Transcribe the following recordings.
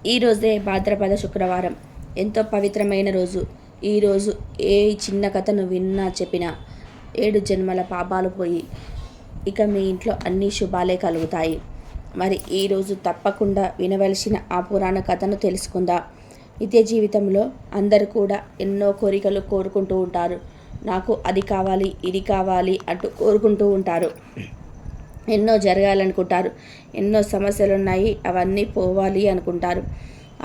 ఈరోజే భాద్రపద శుక్రవారం, ఎంతో పవిత్రమైన రోజు. ఈరోజు ఏ చిన్న కథను విన్నా చెప్పినా 7 జన్మల పాపాలు పోయి ఇక మీ ఇంట్లో అన్ని శుభాలే కలుగుతాయి. మరి ఈరోజు తప్పకుండా వినవలసిన ఆ పురాణ కథను తెలుసుకుందాం. నిత్య జీవితంలో అందరూ కూడా ఎన్నో కోరికలు కోరుకుంటూ ఉంటారు. నాకు అది కావాలి, ఇది కావాలి అంటూ కోరుకుంటూ ఉంటారు. ఎన్నో జరగాలనుకుంటారు. ఎన్నో సమస్యలు ఉన్నాయి, అవన్నీ పోవాలి అనుకుంటారు.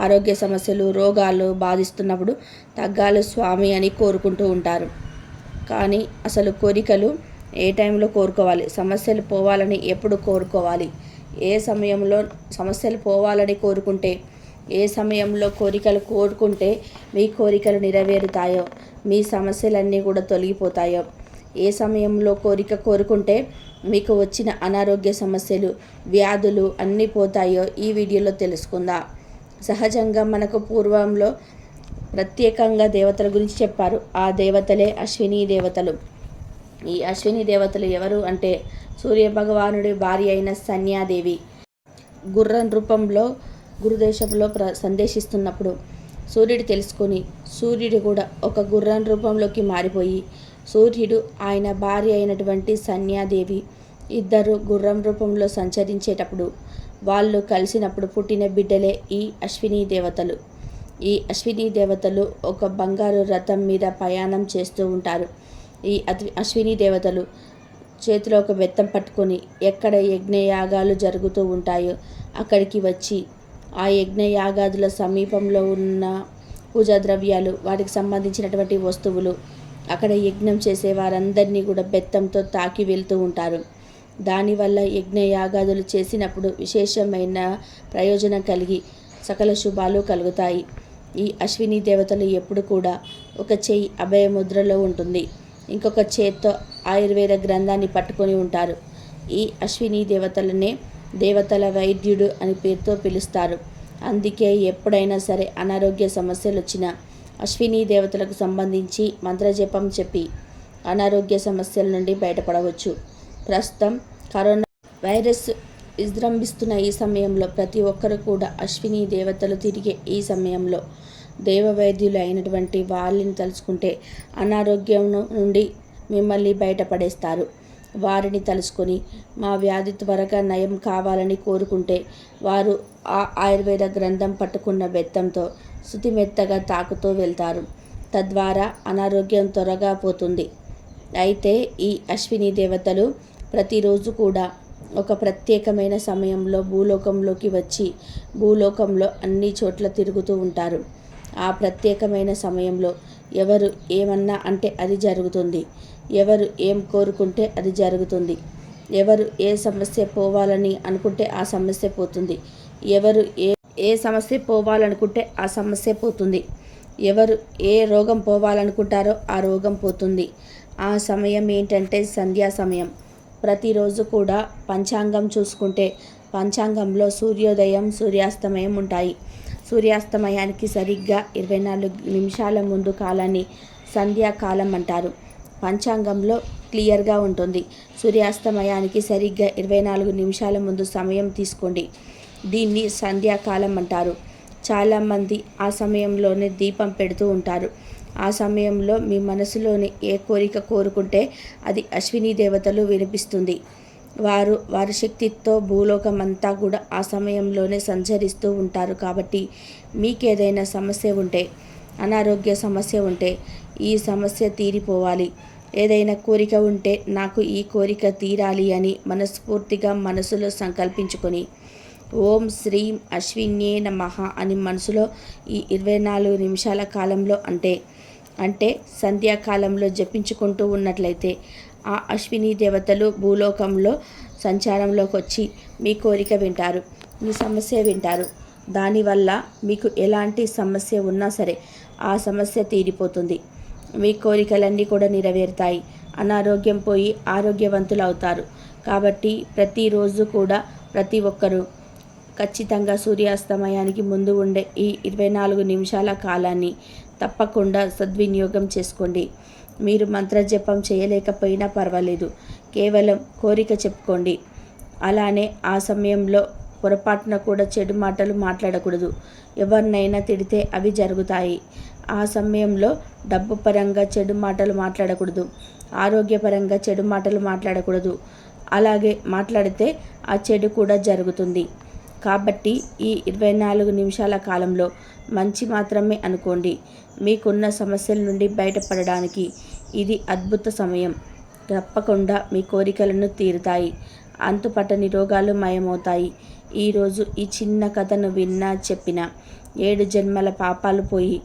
ఆరోగ్య సమస్యలు, రోగాలు బాధిస్తున్నప్పుడు తగ్గాలి స్వామి అని కోరుకుంటూ ఉంటారు. కానీ అసలు కోరికలు ఏ టైంలో కోరుకోవాలి? సమస్యలు పోవాలని ఎప్పుడు కోరుకోవాలి? ఏ సమయంలో సమస్యలు పోవాలని కోరుకుంటే, ఏ సమయంలో కోరికలు కోరుకుంటే మీ కోరికలు నెరవేరుతాయో, మీ సమస్యలన్నీ కూడా తొలగిపోతాయో, ఏ సమయంలో కోరిక కోరుకుంటే మీకు వచ్చిన అనారోగ్య సమస్యలు, వ్యాధులు అన్నీ పోతాయో ఈ వీడియోలో తెలుసుకుందాం. సహజంగా మనకు పూర్వంలో ప్రత్యేకంగా దేవతల గురించి చెప్పారు. ఆ దేవతలే అశ్విని దేవతలు. ఈ అశ్విని దేవతలు ఎవరు అంటే సూర్యభగవానుడి భార్య అయిన సంధ్యాదేవి. గుర్రం రూపంలో గురుదేశంలో సందేశిస్తున్నప్పుడు సూర్యుడు తెలుసుకొని సూర్యుడు కూడా ఒక గుర్రం రూపంలోకి మారిపోయి సూర్యుడు ఆయన భార్య అయినటువంటి సంధ్యాదేవి ఇద్దరు గుర్రం రూపంలో సంచరించేటప్పుడు వాళ్ళు కలిసినప్పుడు పుట్టిన బిడ్డలే ఈ అశ్విని దేవతలు. ఈ అశ్విని దేవతలు ఒక బంగారు రథం మీద ప్రయాణం చేస్తూ ఉంటారు. ఈ అశ్విని దేవతలు చేతిలో ఒక బెత్తం పట్టుకొని ఎక్కడ యజ్ఞయాగాలు జరుగుతూ ఉంటాయో అక్కడికి వచ్చి ఆ యజ్ఞయాగాదుల సమీపంలో ఉన్న పూజా ద్రవ్యాలు, వాటికి సంబంధించినటువంటి వస్తువులు, అక్కడ యజ్ఞం చేసే వారందరినీ కూడా బెత్తంతో తాకి వెళ్తూ ఉంటారు. దానివల్ల యజ్ఞయాగాదులు చేసినప్పుడు విశేషమైన ప్రయోజనం కలిగి సకల శుభాలు కలుగుతాయి. ఈ అశ్విని దేవతలు ఎప్పుడు కూడా ఒక చెయ్యి అభయముద్రలో ఉంటుంది, ఇంకొక చేత్తో ఆయుర్వేద గ్రంథాన్ని పట్టుకొని ఉంటారు. ఈ అశ్విని దేవతలనే దేవతల వైద్యుడు అని పేరుతో పిలుస్తారు. అందుకే ఎప్పుడైనా సరే అనారోగ్య సమస్యలు వచ్చినా అశ్విని దేవతలకు సంబంధించి మంత్రజపం చెప్పి అనారోగ్య సమస్యల నుండి బయటపడవచ్చు. ప్రస్తుతం కరోనా వైరస్ విజృంభిస్తున్న ఈ సమయంలో ప్రతి ఒక్కరు కూడా అశ్విని దేవతలు తిరిగే ఈ సమయంలో దేవవైద్యులు అయినటువంటి వాళ్ళని తలుచుకుంటే అనారోగ్యం నుండి మిమ్మల్ని బయటపడేస్తారు. వారిని తలుచుకొని మా వ్యాధి త్వరగా నయం కావాలని కోరుకుంటే వారు ఆ ఆయుర్వేద గ్రంథం పట్టుకున్న బెత్తంతో శుతిమెత్తగా తాకుతూ వెళ్తారు. తద్వారా అనారోగ్యం త్వరగా పోతుంది. అయితే ఈ అశ్విని దేవతలు ప్రతిరోజు కూడా ఒక ప్రత్యేకమైన సమయంలో భూలోకంలోకి వచ్చి భూలోకంలో అన్ని చోట్ల తిరుగుతూ ఉంటారు. ఆ ప్రత్యేకమైన సమయంలో ఎవరు ఏమన్నా అంటే అది జరుగుతుంది. ఎవరు ఏం కోరుకుంటే అది జరుగుతుంది. ఎవరు ఏ సమస్య పోవాలని అనుకుంటే ఆ సమస్య పోతుంది. ఎవరు ఏ సమస్య పోవాలనుకుంటే ఆ సమస్య పోతుంది. ఎవరు ఏ రోగం పోవాలనుకుంటారో ఆ రోగం పోతుంది. ఆ సమయం ఏంటంటే సంధ్యా సమయం. ప్రతిరోజు కూడా పంచాంగం చూసుకుంటే పంచాంగంలో సూర్యోదయం, సూర్యాస్తమయం ఉంటాయి. సూర్యాస్తమయానికి సరిగ్గా 24 నిమిషాల ముందు కాలాన్ని సంధ్యాకాలం అంటారు. పంచాంగంలో క్లియర్గా ఉంటుంది. సూర్యాస్తమయానికి సరిగ్గా 24 నిమిషాల ముందు సమయం తీసుకోండి. దీన్ని సంధ్యాకాలం అంటారు. చాలామంది ఆ సమయంలోనే దీపం పెడుతూ ఉంటారు. ఆ సమయంలో మీ మనసులోని ఏ కోరిక కోరుకుంటే అది అశ్విని దేవతలు వినిపిస్తుంది. వారి శక్తితో భూలోకం అంతా కూడా ఆ సమయంలోనే సంచరిస్తూ ఉంటారు. కాబట్టి మీకేదైనా సమస్య ఉంటే, అనారోగ్య సమస్య ఉంటే ఈ సమస్య తీరిపోవాలి, ఏదైనా కోరిక ఉంటే నాకు ఈ కోరిక తీరాలి అని మనస్ఫూర్తిగా మనసులో సంకల్పించుకొని ఓం శ్రీం అశ్విన్యే నమః అని మనసులో ఈ 24 నిమిషాల కాలంలో అంటే సంధ్యాకాలంలో జపించుకుంటూ ఉన్నట్లయితే ఆ అశ్విని దేవతలు భూలోకంలో సంచారంలోకి వచ్చి మీ కోరిక వింటారు, మీ సమస్య వింటారు. దానివల్ల మీకు ఎలాంటి సమస్య ఉన్నా సరే ఆ సమస్య తీరిపోతుంది. మీ కోరికలన్నీ కూడా నెరవేరుతాయి. అనారోగ్యం పోయి ఆరోగ్యవంతులు అవుతారు. కాబట్టి ప్రతిరోజు కూడా ప్రతి ఒక్కరూ ఖచ్చితంగా సూర్యాస్తమయానికి ముందు ఉండే ఈ 24 నిమిషాల కాలాన్ని తప్పకుండా సద్వినియోగం చేసుకోండి. మీరు మంత్రజపం చేయలేకపోయినా పర్వాలేదు, కేవలం కోరిక చెప్పుకోండి. అలానే ఆ సమయంలో పొరపాటున కూడా చెడు మాటలు మాట్లాడకూడదు. ఎవరినైనా తిడితే అవి జరుగుతాయి. ఆ సమయంలో డబ్బు పరంగా చెడు మాటలు మాట్లాడకూడదు. ఆరోగ్యపరంగా చెడు మాటలు మాట్లాడకూడదు. అలాగే మాట్లాడితే ఆ చెడు కూడా జరుగుతుంది. కాబట్టి ఈ 24 నిమిషాల కాలంలో మంచి మాత్రమే అనుకోండి. మీకున్న సమస్యల నుండి బయటపడడానికి ఇది అద్భుత సమయం. తప్పకుండా మీ కోరికలను తీరుతాయి. అంతుపట్టని రోగాలు మాయమవుతాయి. ఈరోజు ఈ చిన్న కథను విన్నా చెప్పినా 7 జన్మల పాపాలు పోయి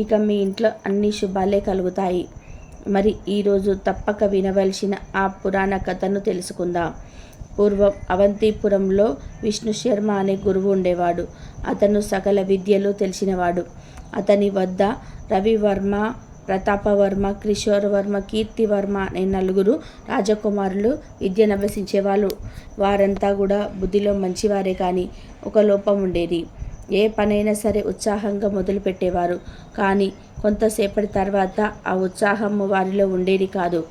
ఇక మీ ఇంట్లో అన్ని శుభాలే కలుగుతాయి. మరి ఈరోజు తప్పక వినవలసిన ఆ పురాణ కథను తెలుసుకుందాం. పూర్వం అవంతిపురంలో విష్ణు శర్మ అనే గురువు ఉండేవాడు. అతను సకల విద్యలు తెలిసినవాడు. అతని వద్ద రవివర్మ, ప్రతాపవర్మ, కిషోరవర్మ, కీర్తివర్మ అనే 4 రాజకుమారులు విద్యనభ్యసించేవాళ్ళు. వారంతా కూడా బుద్ధిలో మంచివారే, కానీ ఒక లోపం ఉండేది. ఏ పనైనా సరే ఉత్సాహంగా మొదలుపెట్టేవారు, కానీ కొంతసేపటి తర్వాత ఆ ఉత్సాహము వారిలో ఉండేది కాదు.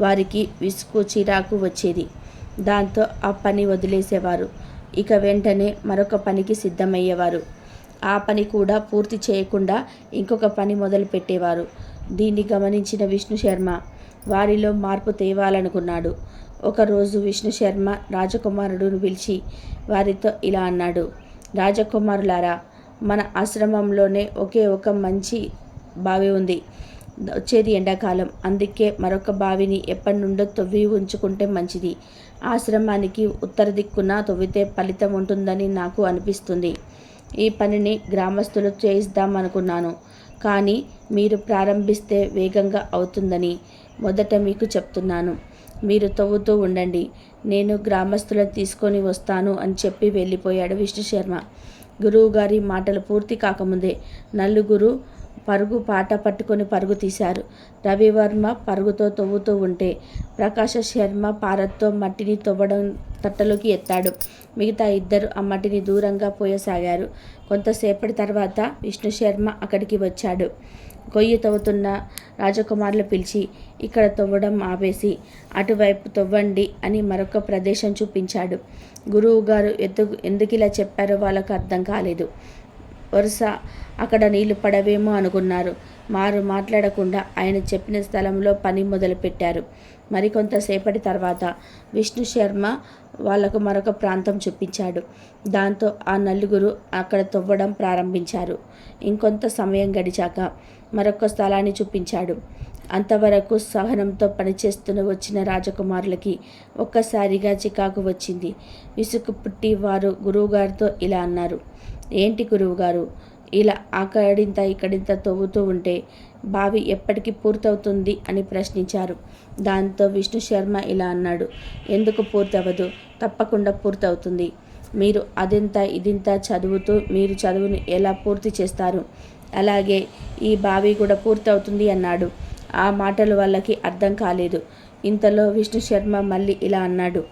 వారికి విసుగు, చిరాకు వచ్చేది. దాంతో ఆ పని వదిలేసేవారు. ఇక వెంటనే మరొక పనికి సిద్ధమయ్యేవారు. ఆ పని కూడా పూర్తి చేయకుండా ఇంకొక పని మొదలు పెట్టేవారు. దీన్ని గమనించిన విష్ణు శర్మ వారిలో మార్పు తేవాలనుకున్నాడు. ఒకరోజు విష్ణు శర్మ రాజకుమారుడును పిలిచి వారితో ఇలా అన్నాడు: రాజకుమారులారా, మన ఆశ్రమంలోనే ఒకే ఒక మంచి బావి ఉంది. వచ్చేది ఎండాకాలం, అందుకే మరొక బావిని ఎప్పటి నుండో తవ్వి ఉంచుకుంటే మంచిది. ఆశ్రమానికి ఉత్తర దిక్కున తవ్వితే ఫలితం ఉంటుందని నాకు అనిపిస్తుంది. ఈ పనిని గ్రామస్తులు చేయిద్దామనుకున్నాను, కానీ మీరు ప్రారంభిస్తే వేగంగా అవుతుందని మొదట మీకు చెప్తున్నాను. మీరు తవ్వుతూ ఉండండి, నేను గ్రామస్తులను తీసుకొని వస్తాను అని చెప్పి వెళ్ళిపోయాడు విష్ణు శర్మ. గురువుగారి మాటలు పూర్తి కాకముందే 4 పరుగు పాట పట్టుకొని పరుగు తీశారు. రవివర్మ పరుగుతో తవ్వుతూ ఉంటే ప్రకాశ శర్మ పారతో మట్టిని తవ్వడం తట్టలోకి ఎత్తాడు. మిగతా 2 ఆ మట్టిని దూరంగా పోయసాగారు. కొంతసేపటి తర్వాత విష్ణు శర్మ అక్కడికి వచ్చాడు. గొయ్యి తవ్వుతున్న రాజకుమారులు పిలిచి, ఇక్కడ తవ్వడం ఆపేసి అటువైపు తవ్వండి అని మరొక ప్రదేశం చూపించాడు. గురువుగారు ఎందుకు ఇలా చెప్పారో వాళ్ళకు అర్థం కాలేదు. వరుస అక్కడ నీళ్లు పడవేమో అనుకున్నారు. మాట్లాడకుండా ఆయన చెప్పిన స్థలంలో పని మొదలుపెట్టారు. మరికొంతసేపటి తర్వాత విష్ణు శర్మ వాళ్లకు మరొక ప్రాంతం చూపించాడు. దాంతో ఆ 4 అక్కడ తవ్వడం ప్రారంభించారు. ఇంకొంత సమయం గడిచాక మరొక స్థలాన్ని చూపించాడు. అంతవరకు సహనంతో పనిచేస్తూ వచ్చిన రాజకుమారులకి ఒక్కసారిగా చికాకు వచ్చింది. విసుగు పుట్టి వారు గురువుగారితో ఇలా అన్నారు: ఏంటి గురువుగారు, ఇలా అక్కడింత ఇక్కడింత తవ్వుతూ ఉంటే బావి ఎప్పటికి పూర్తవుతుంది అని ప్రశ్నించారు. దాంతో విష్ణు శర్మ ఇలా అన్నాడు: ఎందుకు పూర్తవదు? తప్పకుండా పూర్తవుతుంది. మీరు అదింత ఇదింత చదువుతూ మీరు చదువును ఎలా పూర్తి చేస్తారు? అలాగే ఈ బావి కూడా పూర్తవుతుంది అన్నాడు. ఆ మాటలు వాళ్ళకి అర్థం కాలేదు. ఇంతలో విష్ణు శర్మ మళ్ళీ ఇలా అన్నాడు: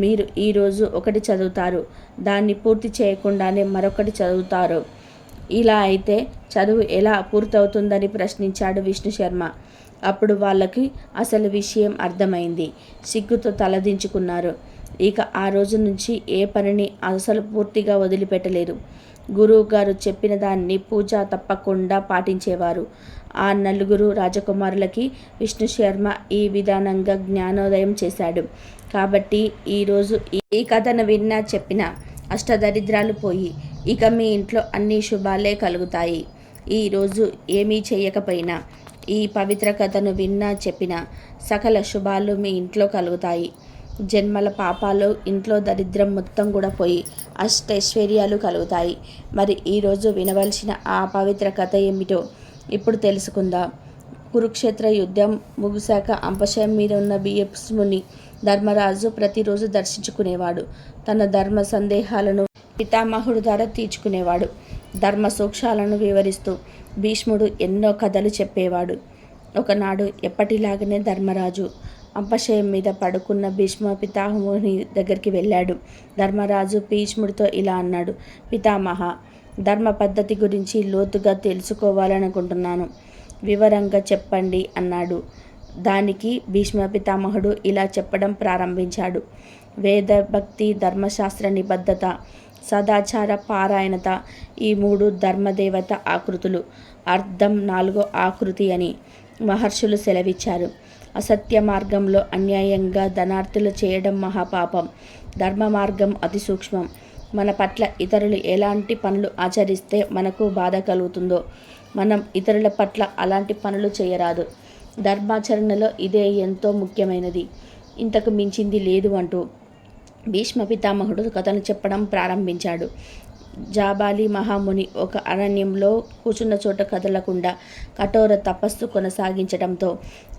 మీరు ఈరోజు ఒకటి చదువుతారు, దాన్ని పూర్తి చేయకుండానే మరొకటి చదువుతారు. ఇలా అయితే చదువు ఎలా పూర్తవుతుందని ప్రశ్నించాడు విష్ణు శర్మ. అప్పుడు వాళ్ళకి అసలు విషయం అర్థమైంది. సిగ్గుతో తలదించుకున్నారు. ఇక ఆ రోజు నుంచి ఏ పనిని అసలు పూర్తిగా వదిలిపెట్టలేదు. గురువుగారు చెప్పిన దాన్ని పూజ తప్పకుండా పాటించేవారు. ఆ 4 రాజకుమారులకి విష్ణు శర్మ ఈ విధానంగా జ్ఞానోదయం చేశాడు. కాబట్టి ఈరోజు ఈ కథను విన్నా చెప్పిన అష్టదరిద్రాలు పోయి ఇక మీ ఇంట్లో అన్ని శుభాలే కలుగుతాయి. ఈరోజు ఏమీ చేయకపోయినా ఈ పవిత్ర కథను విన్నా చెప్పిన సకల శుభాలు మీ ఇంట్లో కలుగుతాయి. జన్మల పాపాలు, ఇంట్లో దరిద్రం మొత్తం కూడా పోయి అష్టైశ్వర్యాలు కలుగుతాయి. మరి ఈరోజు వినవలసిన ఆ పవిత్ర కథ ఏమిటో ఇప్పుడు తెలుసుకుందాం. కురుక్షేత్ర యుద్ధం ముగిశాక అంపశయం మీద ఉన్న భీష్ముని ధర్మరాజు ప్రతిరోజు దర్శించుకునేవాడు. తన ధర్మ సందేహాలను పితామహుడు ద్వారా తీర్చుకునేవాడు. ధర్మ సూక్ష్మాలను వివరిస్తూ భీష్ముడు ఎన్నో కథలు చెప్పేవాడు. ఒకనాడు ఎప్పటిలాగనే ధర్మరాజు అంపశయం మీద పడుకున్న భీష్మ పితామహుని దగ్గరికి వెళ్ళాడు. ధర్మరాజు భీష్ముడితో ఇలా అన్నాడు: పితామహ, ధర్మ పద్ధతి గురించి లోతుగా తెలుసుకోవాలనుకుంటున్నాను, వివరంగా చెప్పండి అన్నాడు. దానికి భీష్మ పితామహుడు ఇలా చెప్పడం ప్రారంభించాడు: వేద, భక్తి, ధర్మశాస్త్ర నిబద్ధత, సదాచార పారాయణత ఈ 3 ధర్మదేవత ఆకృతులు. అర్థం 4వ ఆకృతి అని మహర్షులు సెలవిచ్చారు. అసత్య మార్గంలో అన్యాయంగా ధనార్థులు చేయడం మహాపాపం. ధర్మ మార్గం అతి సూక్ష్మం. మన పట్ల ఇతరులు ఎలాంటి పనులు ఆచరిస్తే మనకు బాధ కలుగుతుందో మనం ఇతరుల పట్ల అలాంటి పనులు చేయరాదు. ధర్మాచరణలో ఇదే ఎంతో ముఖ్యమైనది. ఇంతకు మించింది లేదు అంటూ భీష్మ పితామహుడు కథను చెప్పడం ప్రారంభించాడు. జాబాలి మహాముని ఒక అరణ్యంలో కూర్చున్న చోట కదలకుండా కఠోర తపస్సు కొనసాగించడంతో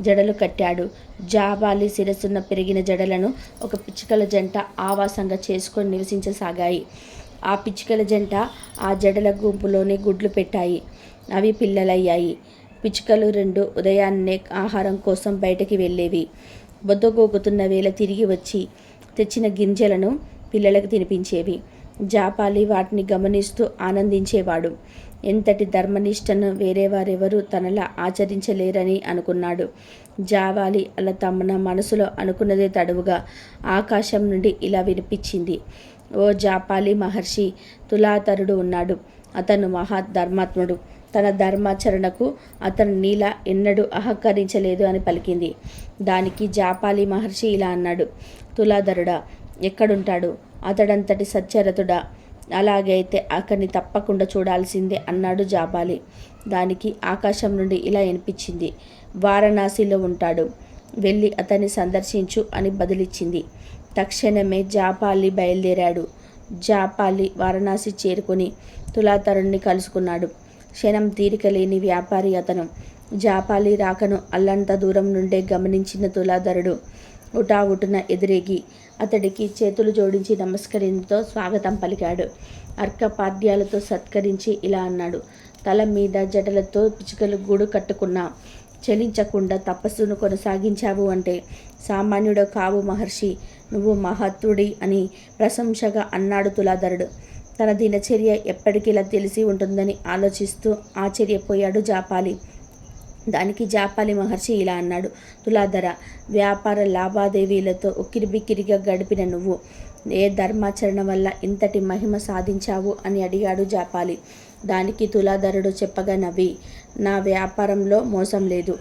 జడలు కట్టాడు. జాబాలి శిరస్సున పెరిగిన జడలను ఒక పిచ్చుకల జంట ఆవాసంగా చేసుకొని నివసించసాగాయి. ఆ పిచ్చుకల జంట ఆ జడల గుంపులోనే గుడ్లు పెట్టాయి. అవి పిల్లలయ్యాయి. పిచ్చుకలు 2 ఉదయాన్నే ఆహారం కోసం బయటికి వెళ్ళేవి. బొద్దగోగుతున్న వేళ తిరిగి వచ్చి తెచ్చిన గింజలను పిల్లలకు తినిపించేవి. జాపాలి వాటిని గమనిస్తూ ఆనందించేవాడు. ఎంతటి ధర్మనిష్టను వేరే వారెవరూ తనలా ఆచరించలేరని అనుకున్నాడు. జావాలి అలా తమ మనసులో అనుకున్నదే తడువుగా ఆకాశం నుండి ఇలా వినిపించింది. ఓ జాపాలి మహర్షి, తులాతరుడు ఉన్నాడు. అతను మహాధర్మాత్ముడు. తన ధర్మాచరణకు అతను నీలా ఎన్నడూ అహంకరించలేదు అని పలికింది. దానికి జాపాలి మహర్షి ఇలా అన్నాడు. తులాధరుడా, ఎక్కడుంటాడు? అతడంతటి సత్యరథుడా? అలాగైతే అతన్ని తప్పకుండా చూడాల్సిందే అన్నాడు జాపాలి. దానికి ఆకాశం నుండి ఇలా వినిపించింది. వారణాసిలో ఉంటాడు. వెళ్ళి అతన్ని సందర్శించు అని బదులిచ్చింది. తక్షణమే జాపాలి బయలుదేరాడు. జాపాలి వారణాసి చేరుకుని తులాతరుణ్ణి కలుసుకున్నాడు. క్షణం తీరిక లేని వ్యాపారి అతను. జాపాలి రాకను అల్లంత దూరం నుండే గమనించిన తులాధరుడు ఉటావుటున ఎదురేగి అతడికి చేతులు జోడించి నమస్కరింతో స్వాగతం పలికాడు. అర్కపాద్యాలతో సత్కరించి ఇలా అన్నాడు. తల మీద జడలతో పిచ్చుకలు గూడు కట్టుకున్నా చలించకుండా తపస్సును కొనసాగించావు అంటే సామాన్యుడు కావు మహర్షి, నువ్వు మహత్తుడి అని ప్రశంసగా అన్నాడు తులాధరుడు. తన దినచర్య ఎప్పటికిలా తెలిసి ఉంటుందని ఆలోచిస్తూ ఆశ్చర్యపోయాడు జాపాలి. దానికి జాపాలి మహర్షి ఇలా అన్నాడు. తులాధర, వ్యాపార లావాదేవీలతో ఉక్కిరిబిక్కిరిగా గడిపిన నువ్వు ఏ ధర్మాచరణ వల్ల ఇంతటి మహిమ సాధించావు అని అడిగాడు జాపాలి. దానికి తులాధరుడు చెప్పగా నవ్వి, నా వ్యాపారంలో మోసం లేదు.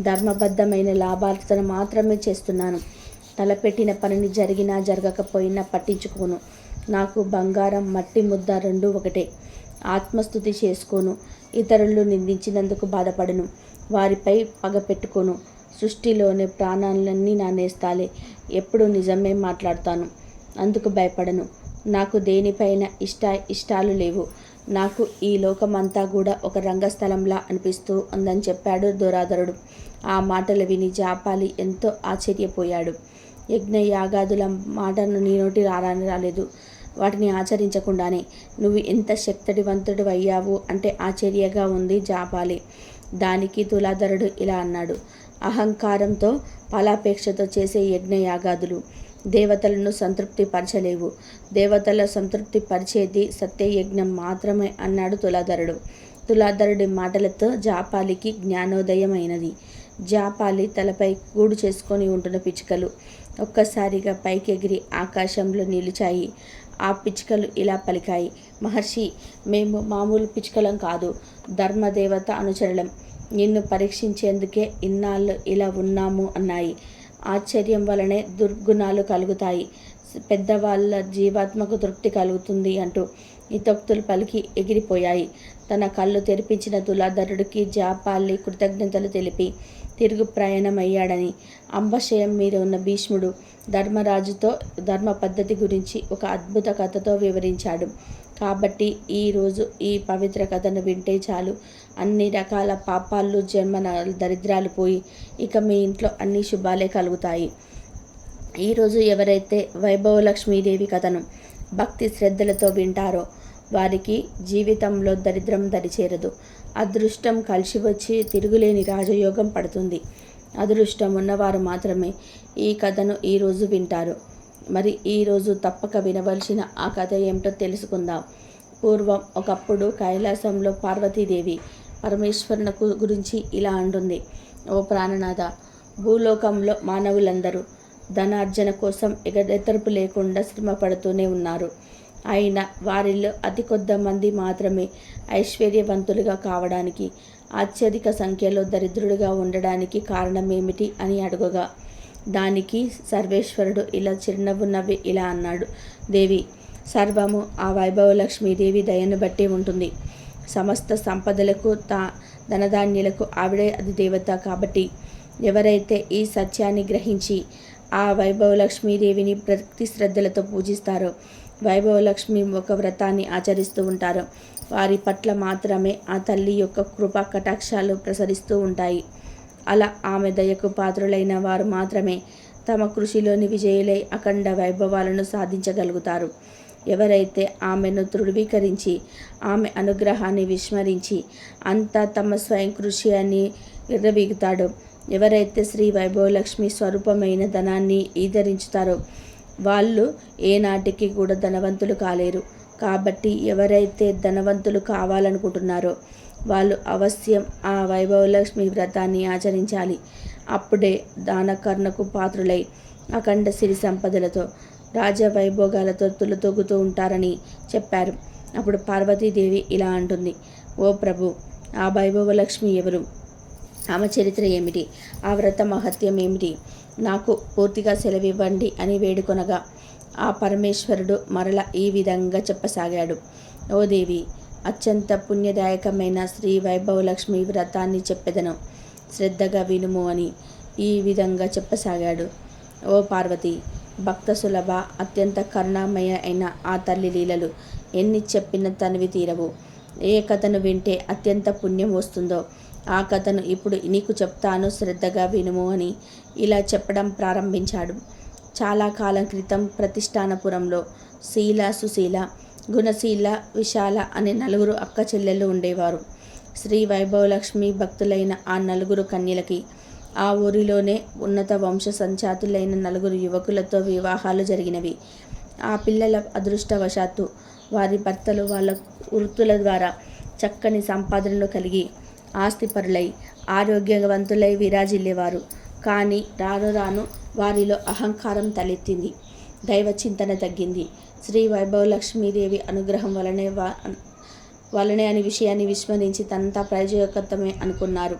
ధర్మబద్ధమైన లాభాలను మాత్రమే చేస్తున్నాను. తలపెట్టిన పనిని జరిగినా జరగకపోయినా పట్టించుకోను. నాకు బంగారం మట్టి ముద్ద 2 ఒకటే. ఆత్మస్తుతి చేసుకోను. ఇతరులు నిందించినందుకు బాధపడను. వారిపై పగ పెట్టుకోను. సృష్టిలోని ప్రాణాలన్నీ నా నేస్తాలే. ఎప్పుడూ నిజమే మాట్లాడతాను. అందుకు భయపడను. నాకు దేనిపైన ఇష్టాలు లేవు. నాకు ఈ లోకమంతా కూడా ఒక రంగస్థలంలా అనిపిస్తూ ఉందని చెప్పాడు దురాధరుడు. ఆ మాటలు విని జాపాలి ఎంతో ఆశ్చర్యపోయాడు. యజ్ఞ యాగాదుల మాటను నీ నోటి రాలేదు. వాటిని ఆచరించకుండానే నువ్వు ఎంత శక్తివంతుడు అయ్యావు అంటే ఆశ్చర్యంగా ఉంది జాపాలి. దానికి తులాధరుడు ఇలా అన్నాడు. అహంకారంతో ఫలాపేక్షతో చేసే యజ్ఞయాగాదులు దేవతలను సంతృప్తి పరచలేవు. దేవతల సంతృప్తి పరిచేది సత్యయజ్ఞం మాత్రమే అన్నాడు తులాధరుడు. తులాధరుడి మాటలతో జాపాలికి జ్ఞానోదయమైనది. జాపాలి తలపై గూడు చేసుకొని ఉంటున్న పిచ్చుకలు ఒక్కసారిగా పైకెగిరి ఆకాశంలో నిలిచాయి. ఆ పిచ్చుకలు ఇలా పలికాయి. మహర్షి, మేము మామూలు పిచ్చుకలం కాదు, ధర్మదేవత అనుచరులం. నిన్ను పరీక్షించేందుకే ఇన్నాళ్ళు ఇలా ఉన్నాము అన్నాయి. ఆశ్చర్యం వలనే దుర్గుణాలు కలుగుతాయి. పెద్దవాళ్ళ జీవాత్మకు తృప్తి కలుగుతుంది అంటూ హితోక్తులు పలికి ఎగిరిపోయాయి. తన కళ్ళు తెరిపించిన తులాధరుడికి జాపాలి కృతజ్ఞతలు తెలిపి తిరుగు ప్రయాణమయ్యాడని అంబశయం మీద ఉన్న భీష్ముడు ధర్మరాజుతో ధర్మ పద్ధతి గురించి ఒక అద్భుత కథతో వివరించాడు. కాబట్టి ఈరోజు ఈ పవిత్ర కథను వింటే చాలు, అన్ని రకాల పాపాలు జన్మ దరిద్రాలు పోయి ఇక మీ ఇంట్లో అన్ని శుభాలే కలుగుతాయి. ఈరోజు ఎవరైతే వైభవలక్ష్మీదేవి కథను భక్తి శ్రద్ధలతో వింటారో వారికి జీవితంలో దరిద్రం దరిచేరదు. అదృష్టం కలిసి వచ్చి తిరుగులేని రాజయోగం పడుతుంది. అదృష్టం ఉన్నవారు మాత్రమే ఈ కథను ఈరోజు వింటారు. మరి ఈరోజు తప్పక వినవలసిన ఆ కథ ఏమిటో తెలుసుకుందాం. పూర్వం ఒకప్పుడు కైలాసంలో పార్వతీదేవి పరమేశ్వరునకు గురించి ఇలా అంటుంది. ఓ ప్రాణనాథ, భూలోకంలో మానవులందరూ ధనార్జన కోసం ఎగదెతరుపు లేకుండా శ్రమ పడుతూనే ఉన్నారు. అయినా వారిలో అతి కొద్దిమంది మాత్రమే ఐశ్వర్యవంతులుగా కావడానికి, అత్యధిక సంఖ్యలో దరిద్రులుగా ఉండడానికి కారణమేమిటి అని అడుగగా, దానికి సర్వేశ్వరుడు ఇలా చిరునవ్వు నవ్వి ఇలా అన్నాడు. దేవి, సర్వము ఆ వైభవలక్ష్మీదేవి దయను బట్టి ఉంటుంది. సమస్త సంపదలకు ధనధాన్యులకు ఆవిడే అది దేవత. కాబట్టి ఎవరైతే ఈ సత్యాన్ని గ్రహించి ఆ వైభవలక్ష్మీదేవిని భక్తి శ్రద్ధలతో పూజిస్తారో, వైభవలక్ష్మి ఒక వ్రతాన్ని ఆచరిస్తూ ఉంటారో, వారి పట్ల మాత్రమే ఆ తల్లి యొక్క కృపా కటాక్షాలు ప్రసరిస్తూ ఉంటాయి. అలా ఆమె దయకు పాత్రులైన వారు మాత్రమే తమ కృషిలోని విజయులై అఖండ వైభవాలను సాధించగలుగుతారు. ఎవరైతే ఆమెను ధృవీకరించి ఆమె అనుగ్రహాన్ని విస్మరించి అంతా తమ స్వయం కృషి అని విర్రవీగుతాడో, ఎవరైతే శ్రీ వైభవలక్ష్మి స్వరూపమైన ధనాన్ని ఈదరించుతారో వాళ్ళు ఏనాటికి కూడా ధనవంతులు కాలేరు. కాబట్టి ఎవరైతే ధనవంతులు కావాలనుకుంటున్నారో వాళ్ళు అవశ్యం ఆ వైభవలక్ష్మి వ్రతాన్ని ఆచరించాలి. అప్పుడే దానకర్ణకు పాత్రులై అఖండ సిరి సంపదలతో రాజవైభోగాలతో తులతూగుతూ ఉంటారని చెప్పారు. అప్పుడు పార్వతీదేవి ఇలా అంటుంది. ఓ ప్రభు, ఆ వైభవలక్ష్మి ఎవరు? ఆమె చరిత్ర ఏమిటి? ఆ వ్రత మహత్యం ఏమిటి? నాకు పూర్తిగా సెలవివ్వండి అని వేడుకొనగా ఆ పరమేశ్వరుడు మరల ఈ విధంగా చెప్పసాగాడు. ఓ దేవి, అత్యంత పుణ్యదాయకమైన శ్రీ వైభవలక్ష్మి వ్రతాన్ని చెప్పెదను, శ్రద్ధగా వినుము అని ఈ విధంగా చెప్పసాగాడు. ఓ పార్వతి, భక్త సులభ అత్యంత కరుణామయ అయిన ఆ తల్లి లీలలు ఎన్ని చెప్పిన తనివి తీరవు. ఏ కథను వింటే అత్యంత పుణ్యం వస్తుందో ఆ కథను ఇప్పుడు నీకు చెప్తాను, శ్రద్ధగా వినుము అని ఇలా చెప్పడం ప్రారంభించాడు. చాలా కాలం క్రితం ప్రతిష్టానపురంలో శీల, సుశీల, గుణశీల, విశాల అనే నలుగురు అక్క చెల్లెళ్ళు ఉండేవారు. శ్రీ వైభవలక్ష్మి భక్తులైన ఆ నలుగురు కన్యలకి ఆ ఊరిలోనే ఉన్నత వంశ సంచాతులైన నలుగురు యువకులతో వివాహాలు జరిగినవి. ఆ పిల్లల అదృష్టవశాత్తు వారి భర్తలు వాళ్ళ వృత్తుల ద్వారా చక్కని సంపాదనలు కలిగి ఆస్తిపరులై ఆరోగ్యవంతులై విరాజిల్లేవారు. కానీ రాను రాను వారిలో అహంకారం తలెత్తింది, దైవ చింతన తగ్గింది. శ్రీ వైభవలక్ష్మీదేవి అనుగ్రహం వలనే అని విషయాన్ని విస్మరించి తనంతా ప్రయోజకత్వమే అనుకున్నారు.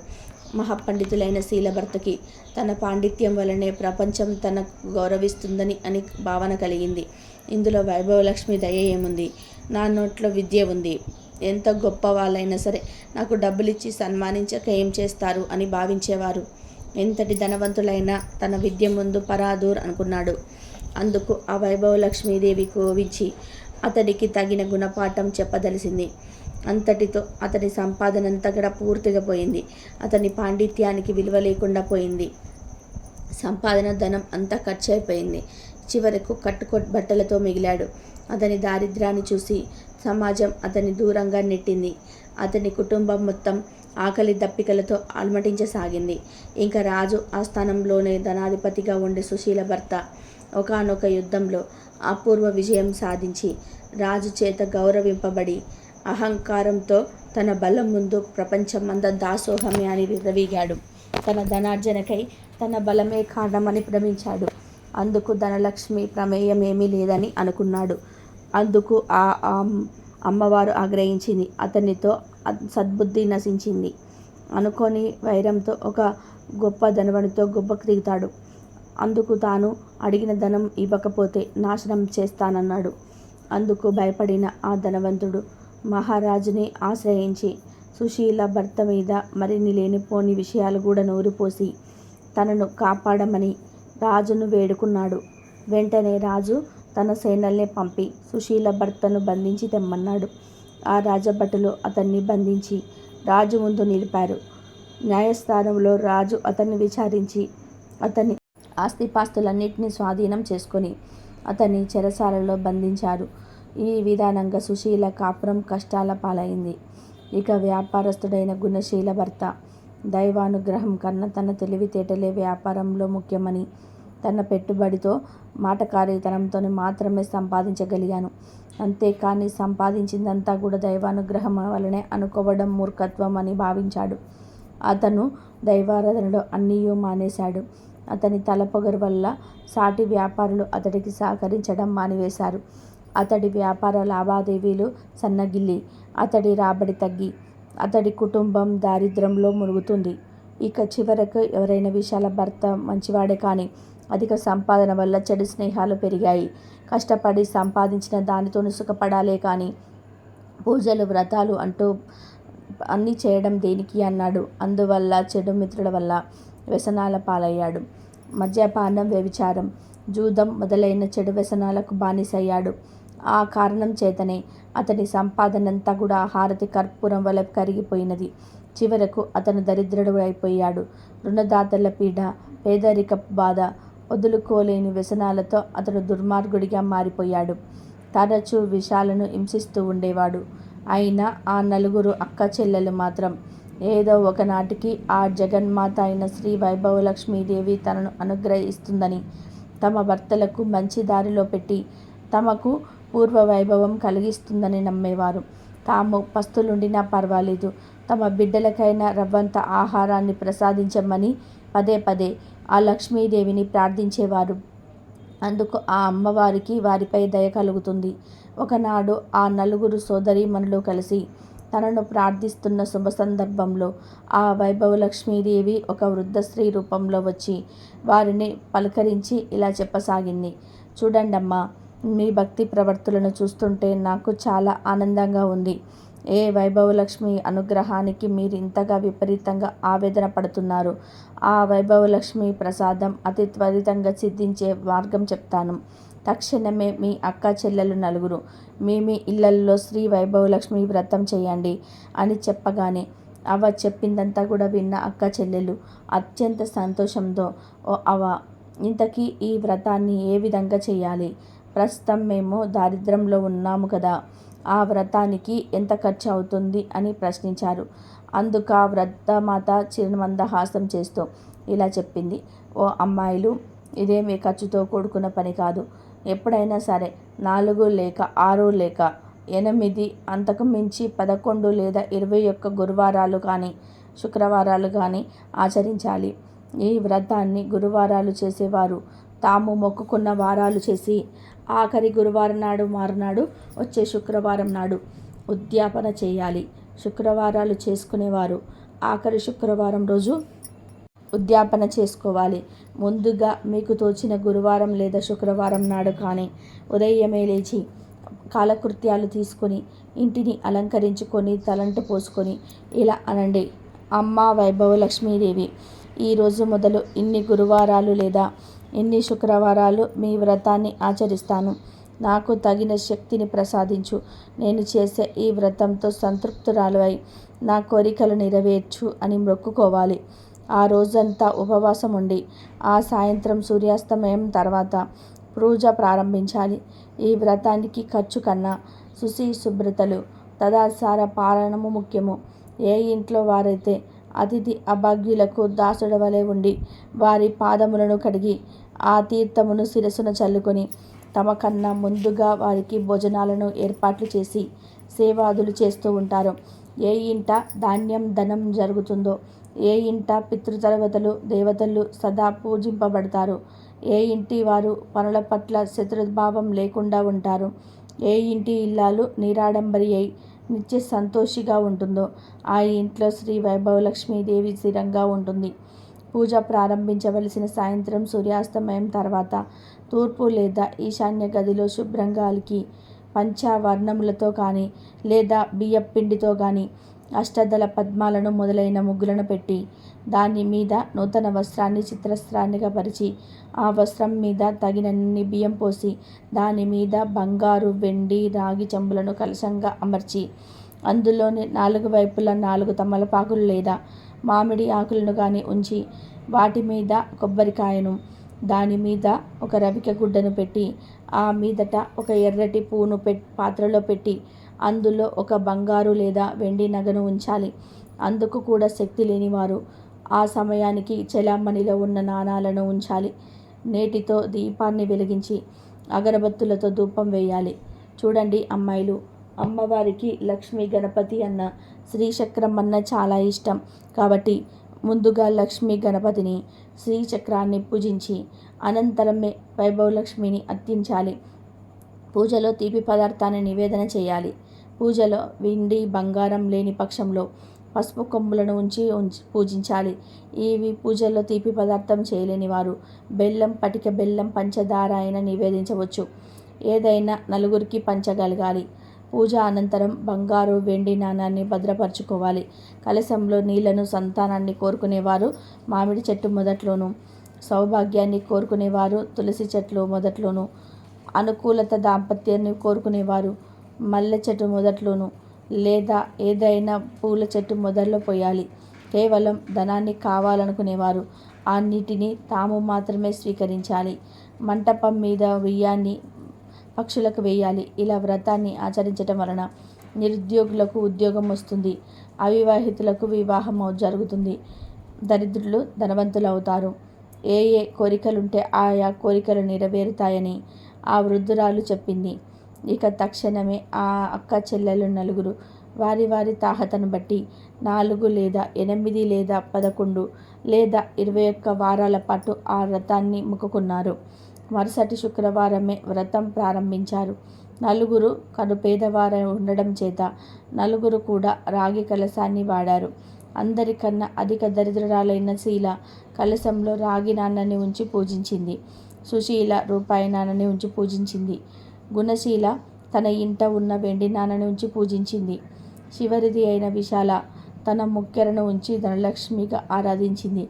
మహాపండితులైన శీలభర్తకి తన పాండిత్యం వలనే ప్రపంచం తనకు గౌరవిస్తుందని అని భావన కలిగింది. ఇందులో వైభవలక్ష్మి దయ ఏముంది? నా నోట్లో విద్య ఉంది, ఎంత గొప్ప వాళ్ళైనా సరే నాకు డబ్బులిచ్చి సన్మానించక ఏం చేస్తారు అని భావించేవారు. ఎంతటి ధనవంతులైనా తన విద్య ముందు పరాదూర్ అనుకున్నాడు. అందుకు ఆ వైభవలక్ష్మీదేవి కోవించి అతడికి తగిన గుణపాఠం చెప్పదలిసింది. అంతటితో అతని సంపాదనంతా కూడా పూర్తిగా పోయింది. అతని పాండిత్యానికి విలువ లేకుండా పోయింది. సంపాదన ధనం అంతా ఖర్చు అయిపోయింది. చివరకు బట్టలతో మిగిలాడు. అతని దారిద్ర్యాన్ని చూసి సమాజం అతని దూరంగా నెట్టింది. అతని కుటుంబం మొత్తం ఆకలి దప్పికలతో అలమటించసాగింది. ఇంకా రాజు ఆస్థానంలోనే ధనాధిపతిగా ఉండే సుశీల భర్త ఒకానొక యుద్ధంలో అపూర్వ విజయం సాధించి రాజు చేత గౌరవింపబడి అహంకారంతో తన బలం ముందు ప్రపంచమంతా దాసోహమే అని విర్రవీగాడు. తన ధనార్జనకై తన బలమే కారణమని భ్రమించాడు. అందుకు ధనలక్ష్మి ప్రమేయమేమీ లేదని అనుకున్నాడు. అందుకు ఆ అమ్మవారు ఆగ్రహించింది. అతనితో సద్బుద్ధి నశించింది. అనుకోని వైరంతో ఒక గొప్ప ధనవనితో గొప్పకు దిగుతాడు. అందుకు తాను అడిగిన ధనం ఇవ్వకపోతే నాశనం చేస్తానన్నాడు. అందుకు భయపడిన ఆ ధనవంతుడు మహారాజుని ఆశ్రయించి సుశీల భర్త మీద మరిన్ని లేనిపోని విషయాలు కూడా నూరిపోసి తనను కాపాడమని రాజును వేడుకున్నాడు. వెంటనే రాజు తన సేనల్ని పంపి సుశీల భర్తను బంధించి తెమ్మన్నాడు. ఆ రాజభటులు అతన్ని బంధించి రాజు ముందు నిలిపారు. న్యాయస్థానంలో రాజు అతన్ని విచారించి అతని ఆస్తిపాస్తులన్నింటినీ స్వాధీనం చేసుకొని అతన్ని చెరసాలలో బంధించారు. ఈ విధానంగా సుశీల కాపురం కష్టాల పాలైంది. ఇక వ్యాపారస్తుడైన గుణశీల భర్త దైవానుగ్రహం కన్నా తన తెలివితేటలే వ్యాపారంలో ముఖ్యమని, తన పెట్టుబడితో మాటకారితనంతో మాత్రమే సంపాదించగలిగాను, అంతేకాని సంపాదించిందంతా కూడా దైవానుగ్రహం వలనే అనుకోవడం మూర్ఖత్వం అని భావించాడు. అతను దైవారాధనలో అన్నీయూ మానేశాడు. అతని తలపొగరు వల్ల సాటి వ్యాపారులు అతడికి సహకరించడం మానివేశారు. అతడి వ్యాపార లావాదేవీలు సన్నగిల్లి, అతడి రాబడి తగ్గి, అతడి కుటుంబం దారిద్ర్యంలో మునుగుతుంది. ఇక చివరకు ఎవరైనా విశాల భర్త మంచివాడే కానీ అధిక సంపాదన వల్ల చెడు స్నేహాలు పెరిగాయి. కష్టపడి సంపాదించిన దానితోనే సుఖపడాలే కానీ పూజలు వ్రతాలు అంటూ అన్నీ చేయడం దేనికి అన్నాడు. అందువల్ల చెడు మిత్రుల వల్ల వ్యసనాల పాలయ్యాడు. మద్యపానం, వ్యభిచారం, జూదం మొదలైన చెడు వ్యసనాలకు బానిసయ్యాడు. ఆ కారణం చేతనే అతని సంపాదనంతా కూడా హారతి కర్పూరం వల్ల కరిగిపోయినది. చివరకు అతను దరిద్రుడు అయిపోయాడు. రుణదాతల పీడ, పేదరికపు బాధ, వదులుకోలేని వ్యసనాలతో అతడు దుర్మార్గుడిగా మారిపోయాడు. తరచూ విషాలను హింసిస్తూ ఉండేవాడు. అయినా ఆ నలుగురు అక్క చెల్లెలు మాత్రం ఏదో ఒకనాటికి ఆ జగన్మాత అయిన శ్రీ వైభవలక్ష్మీదేవి తనను అనుగ్రహిస్తుందని, తమ భర్తలకు మంచి దారిలో పెట్టి తమకు పూర్వ వైభవం కలిగిస్తుందని నమ్మేవారు. తాము పస్తులుండినా పర్వాలేదు, తమ బిడ్డలకైనా రవ్వంత ఆహారాన్ని ప్రసాదించమని పదే పదే ఆ లక్ష్మీదేవిని ప్రార్థించేవారు. అందుకు ఆ అమ్మవారికి వారిపై దయ కలుగుతుంది. ఒకనాడు ఆ నలుగురు సోదరీమణులు కలిసి తనను ప్రార్థిస్తున్న శుభ సందర్భంలో ఆ వైభవలక్ష్మీదేవి ఒక వృద్ధ స్త్రీ రూపంలో వచ్చి వారిని పలకరించి ఇలా చెప్పసాగింది. చూడండమ్మా, మీ భక్తి ప్రవర్తులను చూస్తుంటే నాకు చాలా ఆనందంగా ఉంది. ఏ వైభవలక్ష్మి అనుగ్రహానికి మీరు ఇంతగా విపరీతంగా ఆవేదన పడుతున్నారు? ఆ వైభవలక్ష్మి ప్రసాదం అతి త్వరితంగా సిద్ధించే మార్గం చెప్తాను. తక్షణమే మీ అక్క చెల్లెలు నలుగురు మీ మీ ఇళ్లల్లో శ్రీ వైభవలక్ష్మి వ్రతం చేయండి అని చెప్పగానే అవ చెప్పిందంతా కూడా విన్న అక్క చెల్లెలు అత్యంత సంతోషంతో, ఓ అవ, ఇంతకీ ఈ వ్రతాన్ని ఏ విధంగా చేయాలి? ప్రస్తుతం మేము దారిద్ర్యంలో ఉన్నాము కదా, ఆ వ్రతానికి ఎంత ఖర్చు అవుతుంది అని ప్రశ్నించారు. అందుకు ఆ వ్రతమాత చిరుమందహాసం చేస్తూ ఇలా చెప్పింది. ఓ అమ్మాయిలు, ఇదేమీ ఖర్చుతో కూడుకున్న పని కాదు. ఎప్పుడైనా సరే 4 లేక 6 లేక 8, అంతకు మించి 11 లేదా 21 గురువారాలు కానీ శుక్రవారాలు కానీ ఆచరించాలి. ఈ వ్రతాన్ని గురువారాలు చేసేవారు తాము మొక్కుకున్న వారాలు చేసి ఆఖరి గురువారం నాడు మారునాడు వచ్చే శుక్రవారం నాడు ఉద్యాపన చేయాలి. శుక్రవారాలు చేసుకునేవారు ఆఖరి శుక్రవారం రోజు ఉద్యాపన చేసుకోవాలి. ముందుగా మీకు తోచిన గురువారం లేదా శుక్రవారం నాడు కానీ ఉదయమే లేచి కాలకృత్యాలు తీసుకొని ఇంటిని అలంకరించుకొని తలంటు పోసుకొని ఇలా అనండి. అమ్మా వైభవలక్ష్మీదేవి, ఈరోజు మొదలు ఇన్ని గురువారాలు లేదా ఇన్ని శుక్రవారాలు మీ వ్రతాన్ని ఆచరిస్తాను. నాకు తగిన శక్తిని ప్రసాదించు. నేను చేసే ఈ వ్రతంతో సంతృప్తురాలై నా కోరికలు నెరవేర్చు అని మొక్కుకోవాలి. ఆ రోజంతా ఉపవాసం ఉండి ఆ సాయంత్రం సూర్యాస్తమయం తర్వాత పూజ ప్రారంభించాలి. ఈ వ్రతానికి ఖర్చు కన్నా శుచి శుభ్రతలు తదాసార పాలనము ముఖ్యము. ఏ ఇంట్లో వారైతే అతిథి అభాగ్యులకు దాసుడవలే ఉండి వారి పాదములను కడిగి ఆ తీర్థమును శిరసున చల్లుకొని తమ కన్నా ముందుగా వారికి భోజనాలను ఏర్పాట్లు చేసి సేవాదులు చేస్తూ ఉంటారు. ఏ ఇంట ధాన్యం ధనం జరుగుతుందో, ఏ ఇంట పితృదేవతలు దేవతలు సదా పూజింపబడతారు, ఏ ఇంటి వారు పనుల పట్ల శత్రుభావం లేకుండా ఉంటారు, ఏ ఇంటి ఇల్లాలు నిరాడంబరి అయి నిత్య సంతోషిగా ఉంటుందో ఆ ఇంట్లో శ్రీ వైభవలక్ష్మీదేవి స్థిరంగా ఉంటుంది. పూజ ప్రారంభించవలసిన సాయంత్రం సూర్యాస్తమయం తర్వాత తూర్పు లేదా ఈశాన్య గదిలో శుభ్రంగా అలికి పంచవర్ణములతో కానీ లేదా బియ్యపిండితో కానీ అష్టదళ పద్మాలను మొదలైన ముగ్గులను పెట్టి దాని మీద నూతన వస్త్రాన్ని చిత్రస్త్రాన్నిగా పరిచి ఆ వస్త్రం మీద తగినన్ని బియ్యం పోసి దాని మీద బంగారు, వెండి, రాగి చెంబులను కలశంగా అమర్చి అందులోని 4 వైపులా 4 తమలపాకులు లేదా మామిడి ఆకులను కానీ ఉంచి వాటి మీద కొబ్బరికాయను, దాని మీద ఒక రవిక గుడ్డను పెట్టి ఆ మీదట ఒక ఎర్రటి పువ్వును పాత్రలో పెట్టి అందులో ఒక బంగారు లేదా వెండి నగను ఉంచాలి. అందుకు కూడా శక్తి లేనివారు ఆ సమయానికి చెలామణిలో ఉన్న నాణాలను ఉంచాలి. నేటితో దీపాన్ని వెలిగించి అగరబత్తులతో ధూపం వేయాలి. చూడండి అమ్మాయిలు, అమ్మవారికి లక్ష్మీ గణపతి అన్న శ్రీచక్రం అన్న చాలా ఇష్టం. కాబట్టి ముందుగా లక్ష్మీ గణపతిని శ్రీచక్రాన్ని పూజించి అనంతరమే వైభవలక్ష్మిని అర్చించాలి. పూజలో తీపి పదార్థాన్ని నివేదన చేయాలి. పూజలో వెండి బంగారం లేని పక్షంలో పసుపు కొమ్ములను ఉంచి పూజించాలి. ఇవి పూజల్లో తీపి పదార్థం చేయలేని వారు బెల్లం, పటిక బెల్లం, పంచదార అయినా నివేదించవచ్చు. ఏదైనా నలుగురికి పంచగలగాలి. పూజ అనంతరం బంగారు, వెండి నాణాన్ని భద్రపరచుకోవాలి. కలశంలో నీళ్లను సంతానాన్ని కోరుకునేవారు మామిడి చెట్టు మొదట్లోనూ, సౌభాగ్యాన్ని కోరుకునేవారు తులసి చెట్లు మొదట్లోనూ, అనుకూలత దాంపత్యాన్ని కోరుకునేవారు మల్లె చెట్టు మొదట్లోనూ లేదా ఏదైనా పూల చెట్టు మొదల్లో పోయాలి. కేవలం ధనాన్ని కావాలనుకునేవారు ఆ నీటిని తాము మాత్రమే స్వీకరించాలి. మంటపం మీద బియ్యాన్ని పక్షులకు వేయాలి. ఇలా వ్రతాన్ని ఆచరించటం వలన నిరుద్యోగులకు ఉద్యోగం వస్తుంది, అవివాహితులకు వివాహం జరుగుతుంది, దరిద్రులు ధనవంతులు అవుతారు. ఏ ఏ కోరికలుంటే ఆయా కోరికలు నెరవేరుతాయని ఆ వృద్ధురాలు చెప్పింది. ఇక తక్షణమే ఆ అక్క చెల్లెలు నలుగురు వారి వారి తాహతను బట్టి 4 లేదా 8 లేదా 11 లేదా 21 వారాల పాటు ఆ వ్రతాన్ని మొక్కుకున్నారు. మరుసటి శుక్రవారమే వ్రతం ప్రారంభించారు. నలుగురు కడుపేదవారు ఉండడం చేత నలుగురు కూడా రాగి కలశాన్ని వాడారు. అందరికన్నా అధిక దరిద్రురాలైన శీల కలశంలో రాగి నాణాన్ని ఉంచి పూజించింది. సుశీల రూపాయి నాణాన్ని ఉంచి పూజించింది. గుణశీల తన ఇంట ఉన్న వెండి నాణాన్ని ఉంచి పూజించింది. చివరిది అయిన విశాల తన ముక్కెరను ఉంచి ధనలక్ష్మిగా ఆరాధించింది.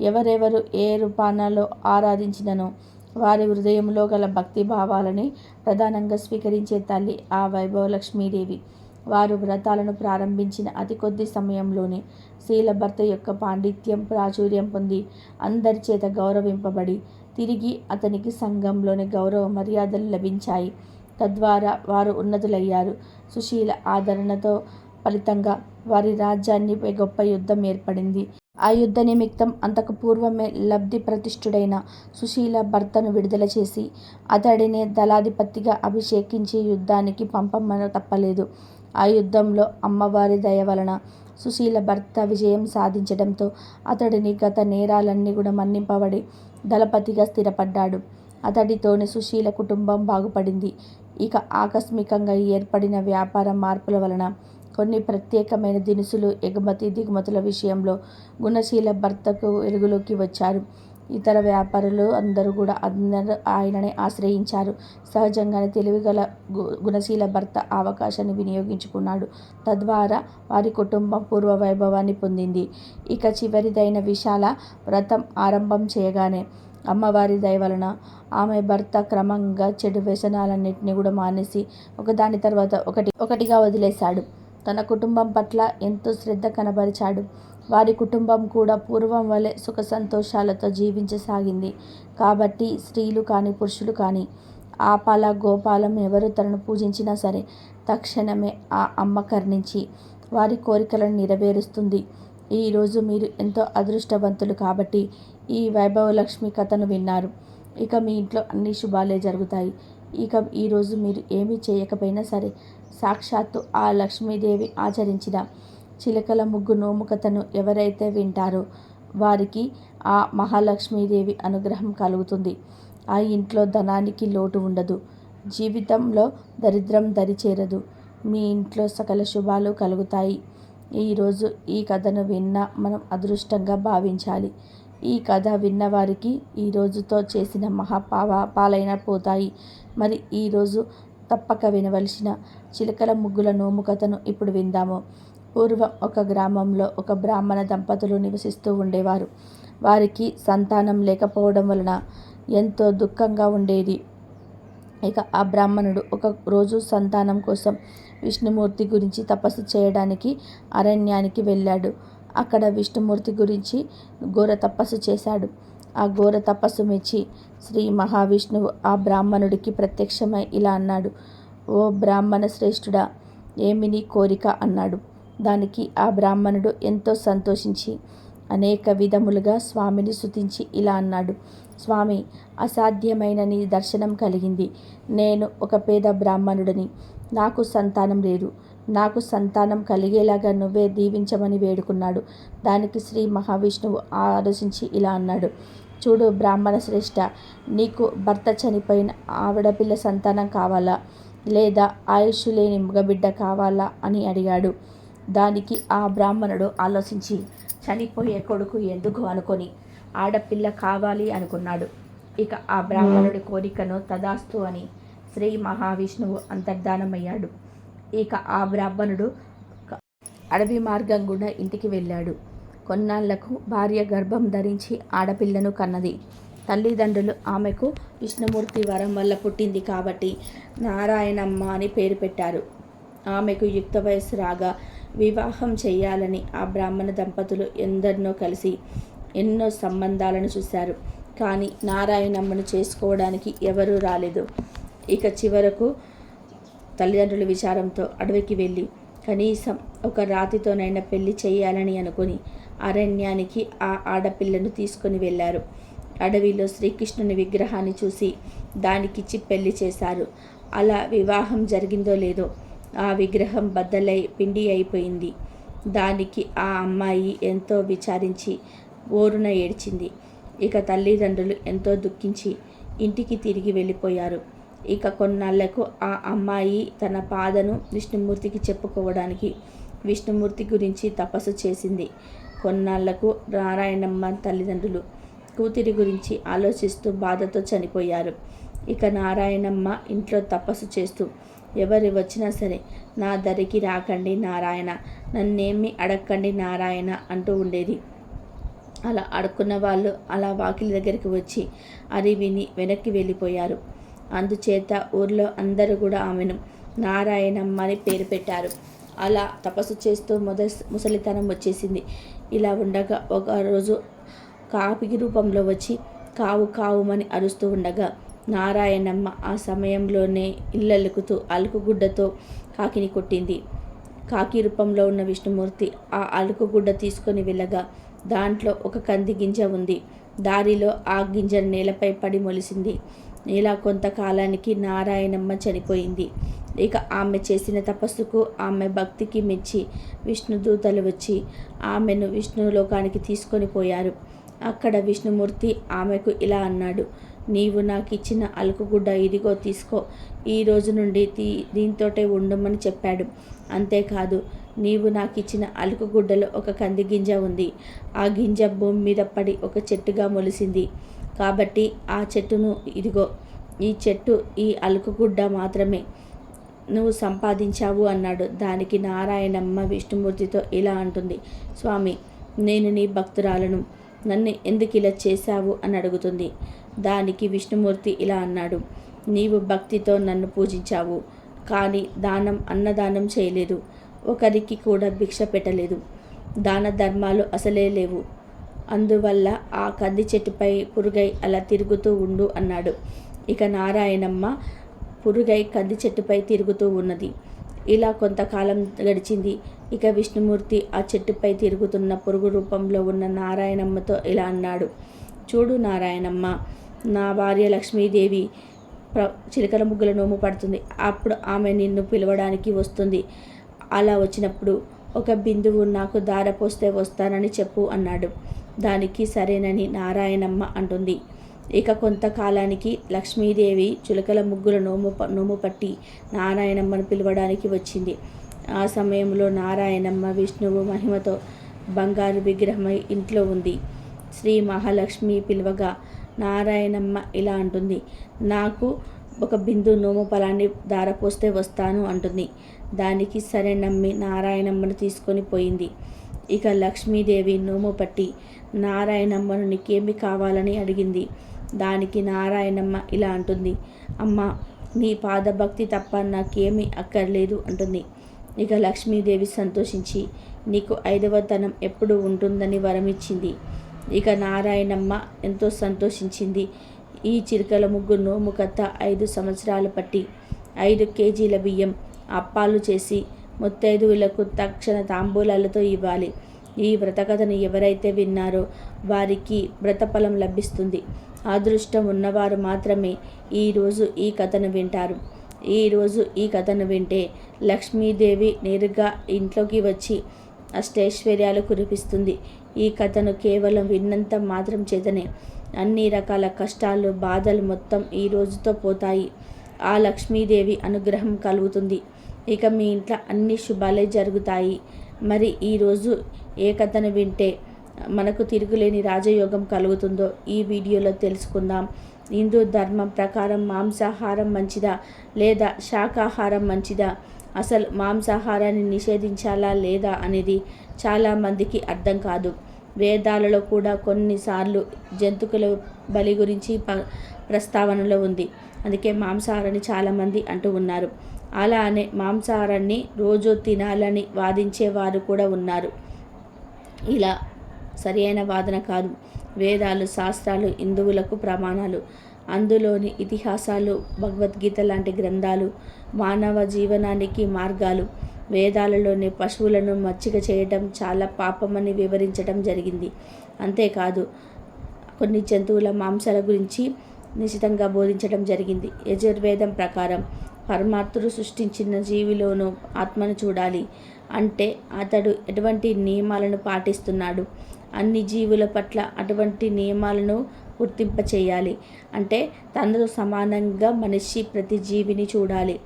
ఎవరెవరు ఏ రూపాలలో ఆరాధించిననో వారి హృదయంలో గల భక్తి భావాలని ప్రధానంగా స్వీకరించే తల్లి ఆ వైభవలక్ష్మీదేవి. వారు వ్రతాలను ప్రారంభించిన అతి కొద్ది సమయంలోనే శీల భర్త యొక్క పాండిత్యం ప్రాచుర్యం పొంది అందరి చేత గౌరవింపబడి తిరిగి అతనికి సంఘంలోని గౌరవ మర్యాదలు లభించాయి. తద్వారా వారు ఉన్నతులయ్యారు. సుశీల ఆదరణతో ఫలితంగా వారి రాజ్యాన్నిపై గొప్ప యుద్ధం ఏర్పడింది. ఆ యుద్ధ నిమిత్తం అంతకు పూర్వమే లబ్ధి ప్రతిష్ఠుడైన సుశీల భర్తను విడుదల చేసి అతడినే దళాధిపతిగా అభిషేకించి యుద్ధానికి పంపమని తప్పలేదు. ఆ యుద్ధంలో అమ్మవారి దయ వలన సుశీల భర్త విజయం సాధించడంతో అతడిని గత నేరాలన్నీ కూడా మన్నింపబడి దళపతిగా స్థిరపడ్డాడు. అతడితోనే సుశీల కుటుంబం బాగుపడింది. ఇక ఆకస్మికంగా ఏర్పడిన వ్యాపార మార్పుల వలన కొన్ని ప్రత్యేకమైన దినుసులు ఎగుమతి దిగుమతుల విషయంలో గుణశీల భర్తకు వెలుగులోకి వచ్చారు. ఇతర వ్యాపారులు అందరూ కూడా ఆయననే ఆశ్రయించారు. సహజంగానే తెలివిగల గుణశీల భర్త అవకాశాన్ని వినియోగించుకున్నాడు. తద్వారా వారి కుటుంబం పూర్వ వైభవాన్ని పొందింది. ఇక చివరిదైన విశాల వ్రతం ఆరంభం చేయగానే అమ్మవారి దయ వలన ఆమె భర్త క్రమంగా చెడు వ్యసనాలన్నింటినీ కూడా మానేసి ఒకదాని తర్వాత ఒకటిగా వదిలేశాడు. తన కుటుంబం పట్ల ఎంతో శ్రద్ధ కనబరిచాడు. వారి కుటుంబం కూడా పూర్వం వలె సుఖ సంతోషాలతో జీవించసాగింది. కాబట్టి స్త్రీలు కానీ పురుషులు కానీ ఆపాల గోపాలం ఎవరు తనను పూజించినా సరే తక్షణమే ఆ అమ్మ కరుణించి వారి కోరికలను నెరవేరుస్తుంది. ఈరోజు మీరు ఎంతో అదృష్టవంతులు కాబట్టి ఈ వైభవలక్ష్మి కథను విన్నారు. ఇక మీ ఇంట్లో అన్ని శుభాలే జరుగుతాయి. ఇక ఈరోజు మీరు ఏమీ చేయకపోయినా సరే సాక్షాత్తు ఆ లక్ష్మీదేవి ఆచరించిన చిలకల ముగ్గు నోము కథను ఎవరైతే వింటారో వారికి ఆ మహాలక్ష్మీదేవి అనుగ్రహం కలుగుతుంది. ఆ ఇంట్లో ధనానికి లోటు ఉండదు. జీవితంలో దరిద్రం దరిచేరదు. మీ ఇంట్లో సకల శుభాలు కలుగుతాయి. ఈరోజు ఈ కథను విన్నా మనం అదృష్టంగా భావించాలి. ఈ కథ విన్నవారికి ఈ రోజుతో చేసిన మహాపాపాలైన పోతాయి. మరి ఈరోజు తప్పక వినవలసిన చిలకల ముగ్గుల నోము కథను ఇప్పుడు విందాము. పూర్వం ఒక గ్రామంలో ఒక బ్రాహ్మణ దంపతులు నివసిస్తూ ఉండేవారు. వారికి సంతానం లేకపోవడం వలన ఎంతో దుఃఖంగా ఉండేది. ఇక ఆ బ్రాహ్మణుడు ఒక రోజు సంతానం కోసం విష్ణుమూర్తి గురించి తపస్సు చేయడానికి అరణ్యానికి వెళ్ళాడు. అక్కడ విష్ణుమూర్తి గురించి ఘోర తపస్సు చేశాడు. ఆ ఘోర తపస్సు మెచ్చి శ్రీ మహావిష్ణువు ఆ బ్రాహ్మణుడికి ప్రత్యక్షమై ఇలా అన్నాడు: ఓ బ్రాహ్మణ శ్రేష్ఠుడా, ఏమి నీ కోరిక అన్నాడు. దానికి ఆ బ్రాహ్మణుడు ఎంతో సంతోషించి అనేక విధములుగా స్వామిని స్తుతించి ఇలా అన్నాడు: స్వామి, అసాధ్యమైన నీ దర్శనం కలిగింది. నేను ఒక పేద బ్రాహ్మణుడిని. నాకు సంతానం లేదు. నాకు సంతానం కలిగేలాగా నువ్వే దీవించమని వేడుకున్నాడు. దానికి శ్రీ మహావిష్ణువు ఆలోచించి ఇలా అన్నాడు: చూడు బ్రాహ్మణ శ్రేష్ఠ, నీకు భర్త చనిపోయిన ఆవిడపిల్ల సంతానం కావాలా, లేదా ఆయుష్ లేని మగబిడ్డ కావాలా అని అడిగాడు. దానికి ఆ బ్రాహ్మణుడు ఆలోచించి చనిపోయే కొడుకు ఎందుకు అనుకొని ఆడపిల్ల కావాలి అనుకున్నాడు. ఇక ఆ బ్రాహ్మణుడి కోరికను తదాస్తు అని శ్రీ మహావిష్ణువు అంతర్ధానమయ్యాడు. ఇక ఆ బ్రాహ్మణుడు అడవి మార్గం గుండా ఇంటికి వెళ్ళాడు. కొన్నాళ్లకు భార్య గర్భం ధరించి ఆడపిల్లను కన్నది. తల్లిదండ్రులు ఆమెకు విష్ణుమూర్తి వరం వల్ల పుట్టింది కాబట్టి నారాయణమ్మ అని పేరు పెట్టారు. ఆమెకు యుక్త వయస్సు రాగా వివాహం చేయాలని ఆ బ్రాహ్మణ దంపతులు ఎందరినో కలిసి ఎన్నో సంబంధాలను చూశారు. కానీ నారాయణమ్మను చేసుకోవడానికి ఎవరూ రాలేదు. ఇక చివరకు తల్లిదండ్రుల విచారంతో అడవికి వెళ్ళి కనీసం ఒక రాతితోనైనా పెళ్లి చేయాలని అనుకుని అరణ్యానికి ఆ ఆడపిల్లను తీసుకొని వెళ్ళారు. అడవిలో శ్రీకృష్ణుని విగ్రహాన్ని చూసి దానికిచ్చి పెళ్లి చేశారు. అలా వివాహం జరిగిందో లేదో ఆ విగ్రహం బద్దలై పిండి అయిపోయింది. దానికి ఆ అమ్మాయి ఎంతో విచారించి ఓరున ఏడ్చింది. ఇక తల్లిదండ్రులు ఎంతో దుఃఖించి ఇంటికి తిరిగి వెళ్ళిపోయారు. ఇక కొన్నాళ్లకు ఆ అమ్మాయి తన బాధను విష్ణుమూర్తికి చెప్పుకోవడానికి విష్ణుమూర్తి గురించి తపస్సు చేసింది. కొన్నాళ్లకు నారాయణమ్మ తల్లిదండ్రులు కూతురి గురించి ఆలోచిస్తూ బాధతో చనిపోయారు. ఇక నారాయణమ్మ ఇంట్లో తపస్సు చేస్తూ ఎవరు వచ్చినా సరే నా దరికి రాకండి నారాయణ, నన్నేమి అడక్కండి నారాయణ అంటూ ఉండేది. అలా అడుక్కున్న వాళ్ళు అలా వాకిలి దగ్గరికి వచ్చి అది విని వెనక్కి వెళ్ళిపోయారు. అందుచేత ఊర్లో అందరూ కూడా ఆమెను నారాయణమ్మ అని పేరు పెట్టారు. అలా తపస్సు చేస్తూ ముసలితనం వచ్చేసింది. ఇలా ఉండగా ఒకరోజు కాకి రూపంలో వచ్చి కావు కావుమని అరుస్తూ ఉండగా నారాయణమ్మ ఆ సమయంలోనే ఇల్లలుకుతూ అలుకుగుడ్డతో కాకిని కొట్టింది. కాకి రూపంలో ఉన్న విష్ణుమూర్తి ఆ అలుకుగుడ్డ తీసుకొని వెళ్ళగా దాంట్లో ఒక కంది గింజ ఉంది. దారిలో ఆ గింజ నేలపై పడి మొలిసింది. ఇలా కొంతకాలానికి నారాయణమ్మ చనిపోయింది. ఇక ఆమె చేసిన తపస్సుకు ఆమె భక్తికి మెచ్చి విష్ణుదూతలు వచ్చి ఆమెను విష్ణులోకానికి తీసుకొని పోయారు. అక్కడ విష్ణుమూర్తి ఆమెకు ఇలా అన్నాడు, నీవు నాకు ఇచ్చిన అలుకుగుడ్డ ఇదిగో తీసుకో, ఈ రోజు నుండి దీంతోటే ఉండమని చెప్పాడు. అంతేకాదు, నీవు నాకు ఇచ్చిన అలుకుగుడ్డలో ఒక కంది గింజ ఉంది. ఆ గింజ భూమి మీద పడి ఒక చెట్టుగా మొలిసింది. కాబట్టి ఆ చెట్టును ఇదిగో, ఈ చెట్టు ఈ అలుకుగుడ్డ మాత్రమే నువ్వు సంపాదించావు అన్నాడు. దానికి నారాయణమ్మ విష్ణుమూర్తితో ఇలా అంటుంది, స్వామి, నేను నీ భక్తురాలను, నన్ను ఎందుకు ఇలా చేశావు అని అడుగుతుంది. దానికి విష్ణుమూర్తి ఇలా అన్నాడు, నీవు భక్తితో నన్ను పూజించావు, కానీ అన్నదానం చేయలేదు, ఒకరికి కూడా భిక్ష పెట్టలేదు, దాన ధర్మాలు అసలే లేవు, అందువల్ల ఆ కంది చెట్టుపై పురుగై అలా తిరుగుతూ ఉండు అన్నాడు. ఇక నారాయణమ్మ పురుగై కంది చెట్టుపై తిరుగుతూ ఉన్నది. ఇలా కొంతకాలం గడిచింది. ఇక విష్ణుమూర్తి ఆ చెట్టుపై తిరుగుతున్న పురుగు రూపంలో ఉన్న నారాయణమ్మతో ఇలా అన్నాడు, చూడు నారాయణమ్మ, నా భార్య లక్ష్మీదేవి చిలకల ముగ్గుల నోము పడుతుంది. అప్పుడు ఆమె నిన్ను పిలవడానికి వస్తుంది. అలా వచ్చినప్పుడు ఒక బిందువు నాకు దారపోస్తే వస్తానని చెప్పు అన్నాడు. దానికి సరేనని నారాయణమ్మ అంటుంది. ఇక కొంతకాలానికి లక్ష్మీదేవి చిలకల ముగ్గుల నోము పట్టి నారాయణమ్మను పిలవడానికి వచ్చింది. ఆ సమయంలో నారాయణమ్మ విష్ణువు మహిమతో బంగారు విగ్రహమై ఇంట్లో ఉంది. శ్రీ మహాలక్ష్మి పిలువగా నారాయణమ్మ ఇలా అంటుంది, నాకు ఒక బిందు నోము ఫలాన్ని దారపోస్తే వస్తాను అంటుంది. దానికి సరే నమ్మి నారాయణమ్మను తీసుకొని పోయింది. ఇక లక్ష్మీదేవి నోము పట్టి నారాయణమ్మను నీకేమి కావాలని అడిగింది. దానికి నారాయణమ్మ ఇలా అంటుంది, అమ్మ, నీ పాదభక్తి తప్ప నాకేమీ అక్కర్లేదు అంటుంది. ఇక లక్ష్మీదేవి సంతోషించి నీకు 5వ తనం ఎప్పుడు ఉంటుందని వరమిచ్చింది. ఇక నారాయణమ్మ ఎంతో సంతోషించింది. ఈ చిలకల ముగ్గు నోము కథ 5 సంవత్సరాలు పట్టి 5 కేజీల బియ్యం అప్పాలు చేసి ముత్తైదువులకు తక్షణ తాంబూలాలతో ఇవ్వాలి. ఈ వ్రతకథను ఎవరైతే విన్నారో వారికి వ్రతఫలం లభిస్తుంది. అదృష్టం ఉన్నవారు మాత్రమే ఈరోజు ఈ కథను వింటారు. ఈరోజు ఈ కథను వింటే లక్ష్మీదేవి నేరుగా ఇంట్లోకి వచ్చి అష్టైశ్వర్యాలు కురిపిస్తుంది. ఈ కథను కేవలం విన్నంత మాత్రం చేతనే అన్ని రకాల కష్టాలు బాధలు మొత్తం ఈ రోజుతో పోతాయి. ఆ లక్ష్మీదేవి అనుగ్రహం కలుగుతుంది. ఇక మీ ఇంట్లో అన్ని శుభాలే జరుగుతాయి. మరి ఈరోజు ఏ కథను వింటే మనకు తిరుగులేని రాజయోగం కలుగుతుందో ఈ వీడియోలో తెలుసుకుందాం. హిందూ ధర్మం ప్రకారం మాంసాహారం మంచిదా లేదా శాకాహారం మంచిదా, అసలు మాంసాహారాన్ని నిషేధించాలా లేదా అనేది చాలామందికి అర్థం కాదు. వేదాలలో కూడా కొన్నిసార్లు జంతువుల బలి గురించి ప్రస్తావనలో ఉంది. అందుకే మాంసాహారాన్ని చాలామంది అంటూ ఉన్నారు. అలానే మాంసాహారాన్ని రోజు తినాలని వాదించేవారు కూడా ఉన్నారు. ఇలా సరైన వాదన కాదు. వేదాలు శాస్త్రాలు హిందువులకు ప్రమాణాలు. అందులోని ఇతిహాసాలు భగవద్గీత లాంటి గ్రంథాలు మానవ జీవనానికి మార్గాలు. వేదాలలోని పశువులను మచ్చిక చేయటం చాలా పాపమని వివరించడం జరిగింది. అంతేకాదు కొన్ని జంతువుల మాంసాల గురించి నిశితంగా బోధించడం జరిగింది. యజుర్వేదం ప్రకారం పరమాత్ముడు సృష్టించిన జీవిలోనూ ఆత్మను చూడాలి. అంటే అతడు ఎటువంటి నియమాలను పాటిస్తున్నాడు, అన్ని జీవుల పట్ల అటువంటి నియమాలను గుర్తింపచేయాలి. అంటే తనతో సమానంగా మనిషి ప్రతి జీవిని చూడాలి.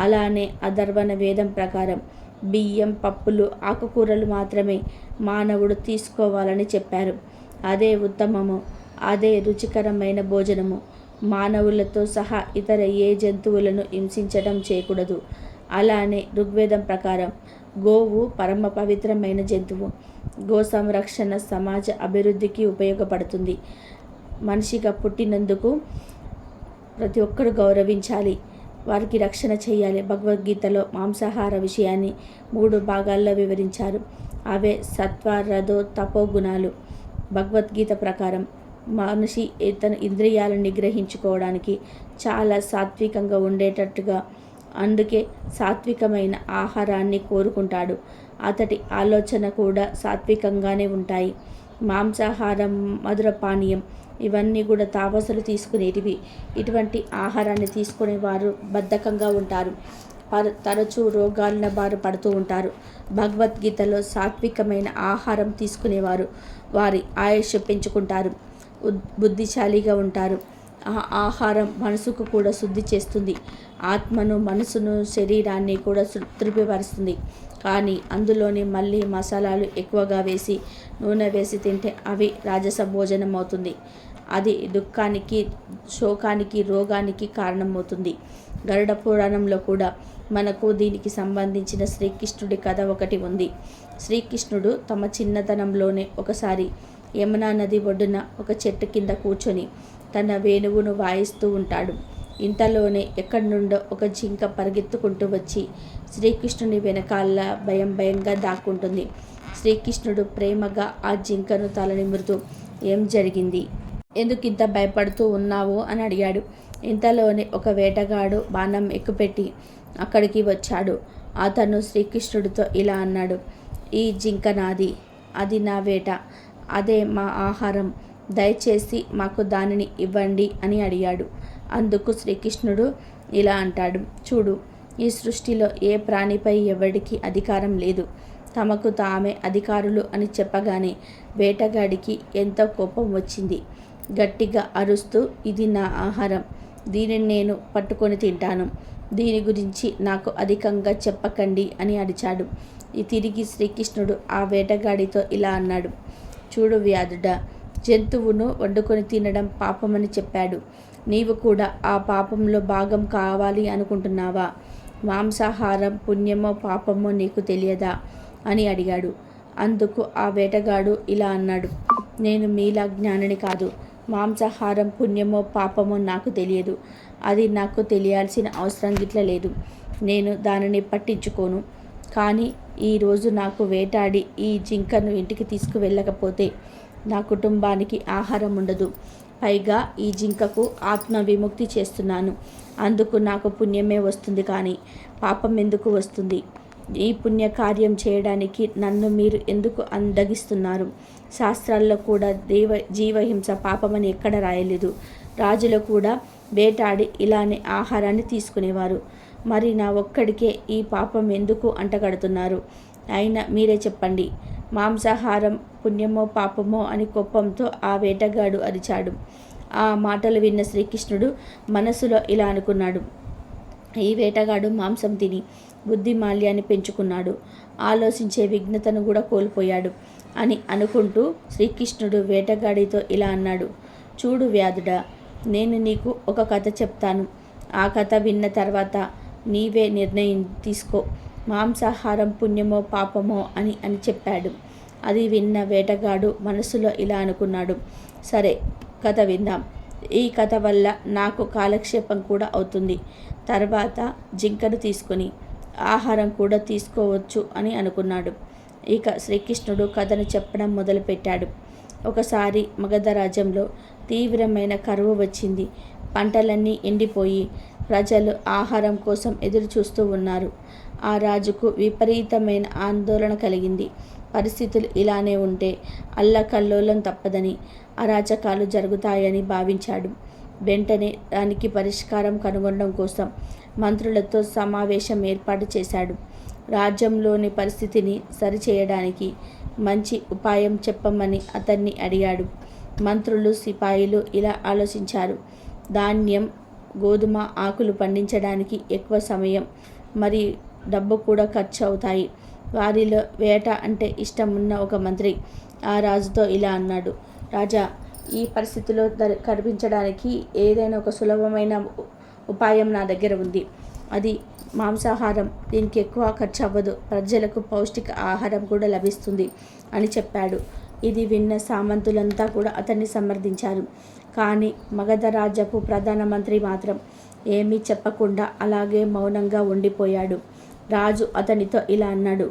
అలానే అథర్వణ వేదం ప్రకారం బియ్యం పప్పులు ఆకుకూరలు మాత్రమే మానవుడు తీసుకోవాలని చెప్పారు. అదే ఉత్తమము, అదే రుచికరమైన భోజనము. మానవులతో సహా ఇతర ఏ జంతువులను హింసించడం చేయకూడదు. అలానే ఋగ్వేదం ప్రకారం గోవు పరమ పవిత్రమైన జంతువు. గో సంరక్షణ సమాజ అభివృద్ధికి ఉపయోగపడుతుంది. మనిషిగా పుట్టినందుకు ప్రతి ఒక్కరు గౌరవించాలి, వారికి రక్షణ చేయాలి. భగవద్గీతలో మాంసాహార విషయాన్ని 3 భాగాల్లో వివరించారు. అవే సత్వ రజో తపో గుణాలు. భగవద్గీత ప్రకారం మనిషి తన ఇంద్రియాలను నిగ్రహించుకోవడానికి చాలా సాత్వికంగా ఉండేటట్టుగా, అందుకే సాత్వికమైన ఆహారాన్ని కోరుకుంటాడు. అతడి ఆలోచన కూడా సాత్వికంగానే ఉంటాయి. మాంసాహారం మధుర పానీయం ఇవన్నీ కూడా తాపసులు తీసుకునేటివి. ఇటువంటి ఆహారాన్ని తీసుకునేవారు బద్ధకంగా ఉంటారు, తరచూ రోగాలను బారి పడుతూ ఉంటారు. భగవద్గీతలో సాత్వికమైన ఆహారం తీసుకునేవారు వారి ఆయుష్ పెంచుకుంటారు, బుద్ధిశాలిగా ఉంటారు. ఆ ఆహారం మనసుకు కూడా శుద్ధి చేస్తుంది, ఆత్మను మనసును శరీరాన్ని కూడా తృప్తిపరుస్తుంది. కానీ అందులోని మళ్ళీ మసాలాలు ఎక్కువగా వేసి నూనె వేసి తింటే అవి రాజస భోజనం అవుతుంది. అది దుఃఖానికి శోకానికి రోగానికి కారణమవుతుంది. గరుడ పురాణంలో కూడా మనకు దీనికి సంబంధించిన శ్రీకృష్ణుడి కథ ఒకటి ఉంది. శ్రీకృష్ణుడు తమ చిన్నతనంలోనే ఒకసారి యమునా నది ఒడ్డున ఒక చెట్టు కింద కూర్చొని తన వేణువును వాయిస్తూ ఉంటాడు. ఇంతలోనే ఎక్కడి నుండో ఒక జింక పరిగెత్తుకుంటూ వచ్చి శ్రీకృష్ణుని వెనకాల భయంగా దాక్కుంటుంది. శ్రీకృష్ణుడు ప్రేమగా ఆ జింకను తలనిమురుతూ ఏం జరిగింది, ఎందుకింత భయపడుతూ ఉన్నావు అని అడిగాడు. ఇంతలోనే ఒక వేటగాడు బాణం ఎక్కుపెట్టి అక్కడికి వచ్చాడు. అతను శ్రీకృష్ణుడితో ఇలా అన్నాడు, ఈ జింక నాది, అది నా వేట, అదే మా ఆహారం, దయచేసి మాకు దానిని ఇవ్వండి అని అడిగాడు. అందుకు శ్రీకృష్ణుడు ఇలా అంటాడు, చూడు, ఈ సృష్టిలో ఏ ప్రాణిపై ఎవడికి అధికారం లేదు. తమకు తామే అధికారులు అని చెప్పగానే వేటగాడికి ఎంతో కోపం వచ్చింది. గట్టిగా అరుస్తూ, ఇది నా ఆహారం, దీనిని నేను పట్టుకొని తింటాను, దీని గురించి నాకు అధికంగా చెప్పకండి అని అరిచాడు. తిరిగి శ్రీకృష్ణుడు ఆ వేటగాడితో ఇలా అన్నాడు, చూడు వ్యాధుడా, జంతువును వండుకొని తినడం పాపమని చెప్పాడు. నీవు కూడా ఆ పాపంలో భాగం కావాలి అనుకుంటున్నావా? మాంసాహారం పుణ్యమో పాపమో నీకు తెలియదా అని అడిగాడు. అందుకు ఆ వేటగాడు ఇలా అన్నాడు, నేను మీలా జ్ఞానిని కాదు. మాంసాహారం పుణ్యమో పాపమో నాకు తెలియదు, అది నాకు తెలియాల్సిన అవసరం గిట్ల లేదు, నేను దానిని పట్టించుకోను. కానీ ఈరోజు నాకు వేటాడి ఈ జింకను ఇంటికి తీసుకువెళ్ళకపోతే నా కుటుంబానికి ఆహారం ఉండదు. పైగా ఈ జింకకు ఆత్మ విముక్తి చేస్తున్నాను, అందుకు నాకు పుణ్యమే వస్తుంది, కానీ పాపం ఎందుకు వస్తుంది? ఈ పుణ్యకార్యం చేయడానికి నన్ను మీరు ఎందుకు అందగిస్తున్నారు? శాస్త్రాల్లో కూడా జీవహింస పాపమని ఎక్కడ రాయలేదు. రాజులు కూడా వేటాడి ఇలానే ఆహారాన్ని తీసుకునేవారు. మరి నా ఒక్కడికే ఈ పాపం ఎందుకు అంటగడుతున్నారు? అయినా మీరే చెప్పండి, మాంసాహారం పుణ్యమో పాపమో అని కోపంతో ఆ వేటగాడు అరిచాడు. ఆ మాటలు విన్న శ్రీకృష్ణుడు మనసులో ఇలా అనుకున్నాడు. ఈ వేటగాడు మాంసం తిని బుద్ధి మాల్యాన్ని పెంచుకున్నాడు, ఆలోచించే విఘ్నతను కూడా కోల్పోయాడు అని అనుకుంటూ శ్రీకృష్ణుడు వేటగాడితో ఇలా అన్నాడు. చూడు వ్యాధుడా, నేను నీకు ఒక కథ చెప్తాను. ఆ కథ విన్న తర్వాత నీవే నిర్ణయం తీసుకో. మాంసాహారం పుణ్యమో పాపమో అని చెప్పాడు. అది విన్న వేటగాడు మనసులో ఇలా అనుకున్నాడు. సరే, కథ విందాం. ఈ కథ వల్ల నాకు కాలక్షేపం కూడా అవుతుంది. తర్వాత జింకను తీసుకొని ఆహారం కూడా తీసుకోవచ్చు అని అనుకున్నాడు. ఇక శ్రీకృష్ణుడు కథను చెప్పడం మొదలుపెట్టాడు. ఒకసారి మగధ రాజ్యంలో తీవ్రమైన కరువు వచ్చింది. పంటలన్నీ ఎండిపోయి ప్రజలు ఆహారం కోసం ఎదురు చూస్తూ ఉన్నారు. ఆ రాజుకు విపరీతమైన ఆందోళన కలిగింది. పరిస్థితులు ఇలానే ఉంటే అల్లకల్లోలం తప్పదని, అరాచకాలు జరుగుతాయని భావించాడు. వెంటనే దానికి పరిష్కారం కనుగొనడం కోసం మంత్రులతో సమావేశం ఏర్పాటు చేశాడు. రాజ్యంలోని పరిస్థితిని సరిచేయడానికి మంచి ఉపాయం చెప్పమని అతన్ని అడిగాడు. మంత్రులు, సిపాయిలు ఇలా ఆలోచించారు. ధాన్యం, గోధుమ ఆకులు పండించడానికి ఎక్కువ సమయం, మరి డబ్బు కూడా ఖర్చు అవుతాయి. వారిలో వేట అంటే ఇష్టం ఉన్న ఒక మంత్రి ఆ రాజుతో ఇలా అన్నాడు. రాజా, ఈ పరిస్థితిలో కనిపించడానికి ఏదైనా ఒక సులభమైన ఉపాయం నా దగ్గర ఉంది. అది మాంసాహారం. దీనికి ఎక్కువ ఖర్చు అవ్వదు, ప్రజలకు పౌష్టిక ఆహారం కూడా లభిస్తుంది అని చెప్పాడు. ఇది విన్న సామంతులంతా కూడా అతన్ని సమర్థించారు. కానీ మగధ రాజ్యపు ప్రధానమంత్రి మాత్రం ఏమీ చెప్పకుండా అలాగే మౌనంగా ఉండిపోయాడు. రాజు అతనితో ఇలా అన్నాడు.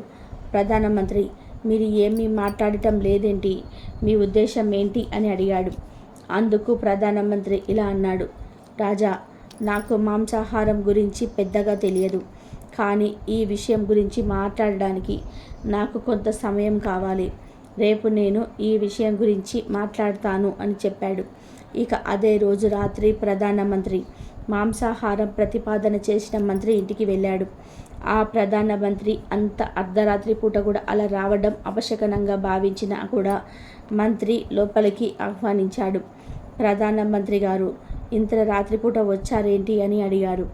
ప్రధానమంత్రి, మీరు ఏమీ మాట్లాడటం లేదేంటి? మీ ఉద్దేశం ఏంటి అని అడిగాడు. అందుకు ప్రధానమంత్రి ఇలా అన్నాడు. రాజా, నాకు మాంసాహారం గురించి పెద్దగా తెలియదు. కానీ ఈ విషయం గురించి మాట్లాడడానికి నాకు కొంత సమయం కావాలి. రేపు నేను ఈ విషయం గురించి మాట్లాడతాను అని చెప్పాడు. ఇక అదే రోజు రాత్రి ప్రధానమంత్రి మాంసాహారం ప్రతిపాదన చేసిన మంత్రి ఇంటికి వెళ్ళాడు. ఆ ప్రధానమంత్రి అంత అర్ధరాత్రి పూట కూడా అలా రావడం అపశకనంగా భావించినా కూడా మంత్రి లోపలికి ఆహ్వానించాడు. ప్రధానమంత్రి గారు, ఇంత రాత్రిపూట వచ్చారేంటి అని అడిగారు.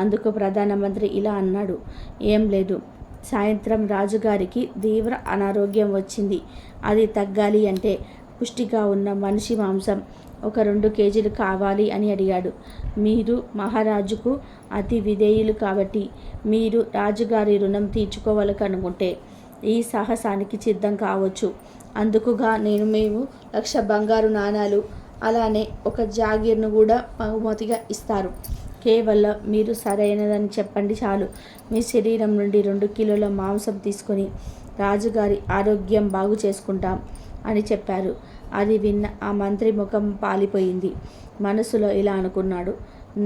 అందుకు ప్రధానమంత్రి ఇలా అన్నాడు. ఏం లేదు, సాయంత్రం రాజుగారికి తీవ్ర అనారోగ్యం వచ్చింది. అది తగ్గాలి అంటే పుష్టిగా ఉన్న మనిషి మాంసం ఒక 2 కేజీలు కావాలి అని అడిగాడు. మీరు మహారాజుకు అతి విధేయులు కాబట్టి మీరు రాజుగారి రుణం తీర్చుకోవాలనుకుంటే ఈ సాహసానికి సిద్ధం కావచ్చు. అందుకుగా మేము 1,00,000 బంగారు నాణాలు, అలానే ఒక జాగీర్ను కూడా బహుమతిగా ఇస్తారు. కేవలం మీరు సరైనదని చెప్పండి చాలు. మీ శరీరం నుండి 2 కిలోల మాంసం తీసుకొని రాజుగారి ఆరోగ్యం బాగు చేసుకుంటాం అని చెప్పారు. అది విన్న ఆ మంత్రి ముఖం పాలిపోయింది. మనసులో ఇలా అనుకున్నాడు.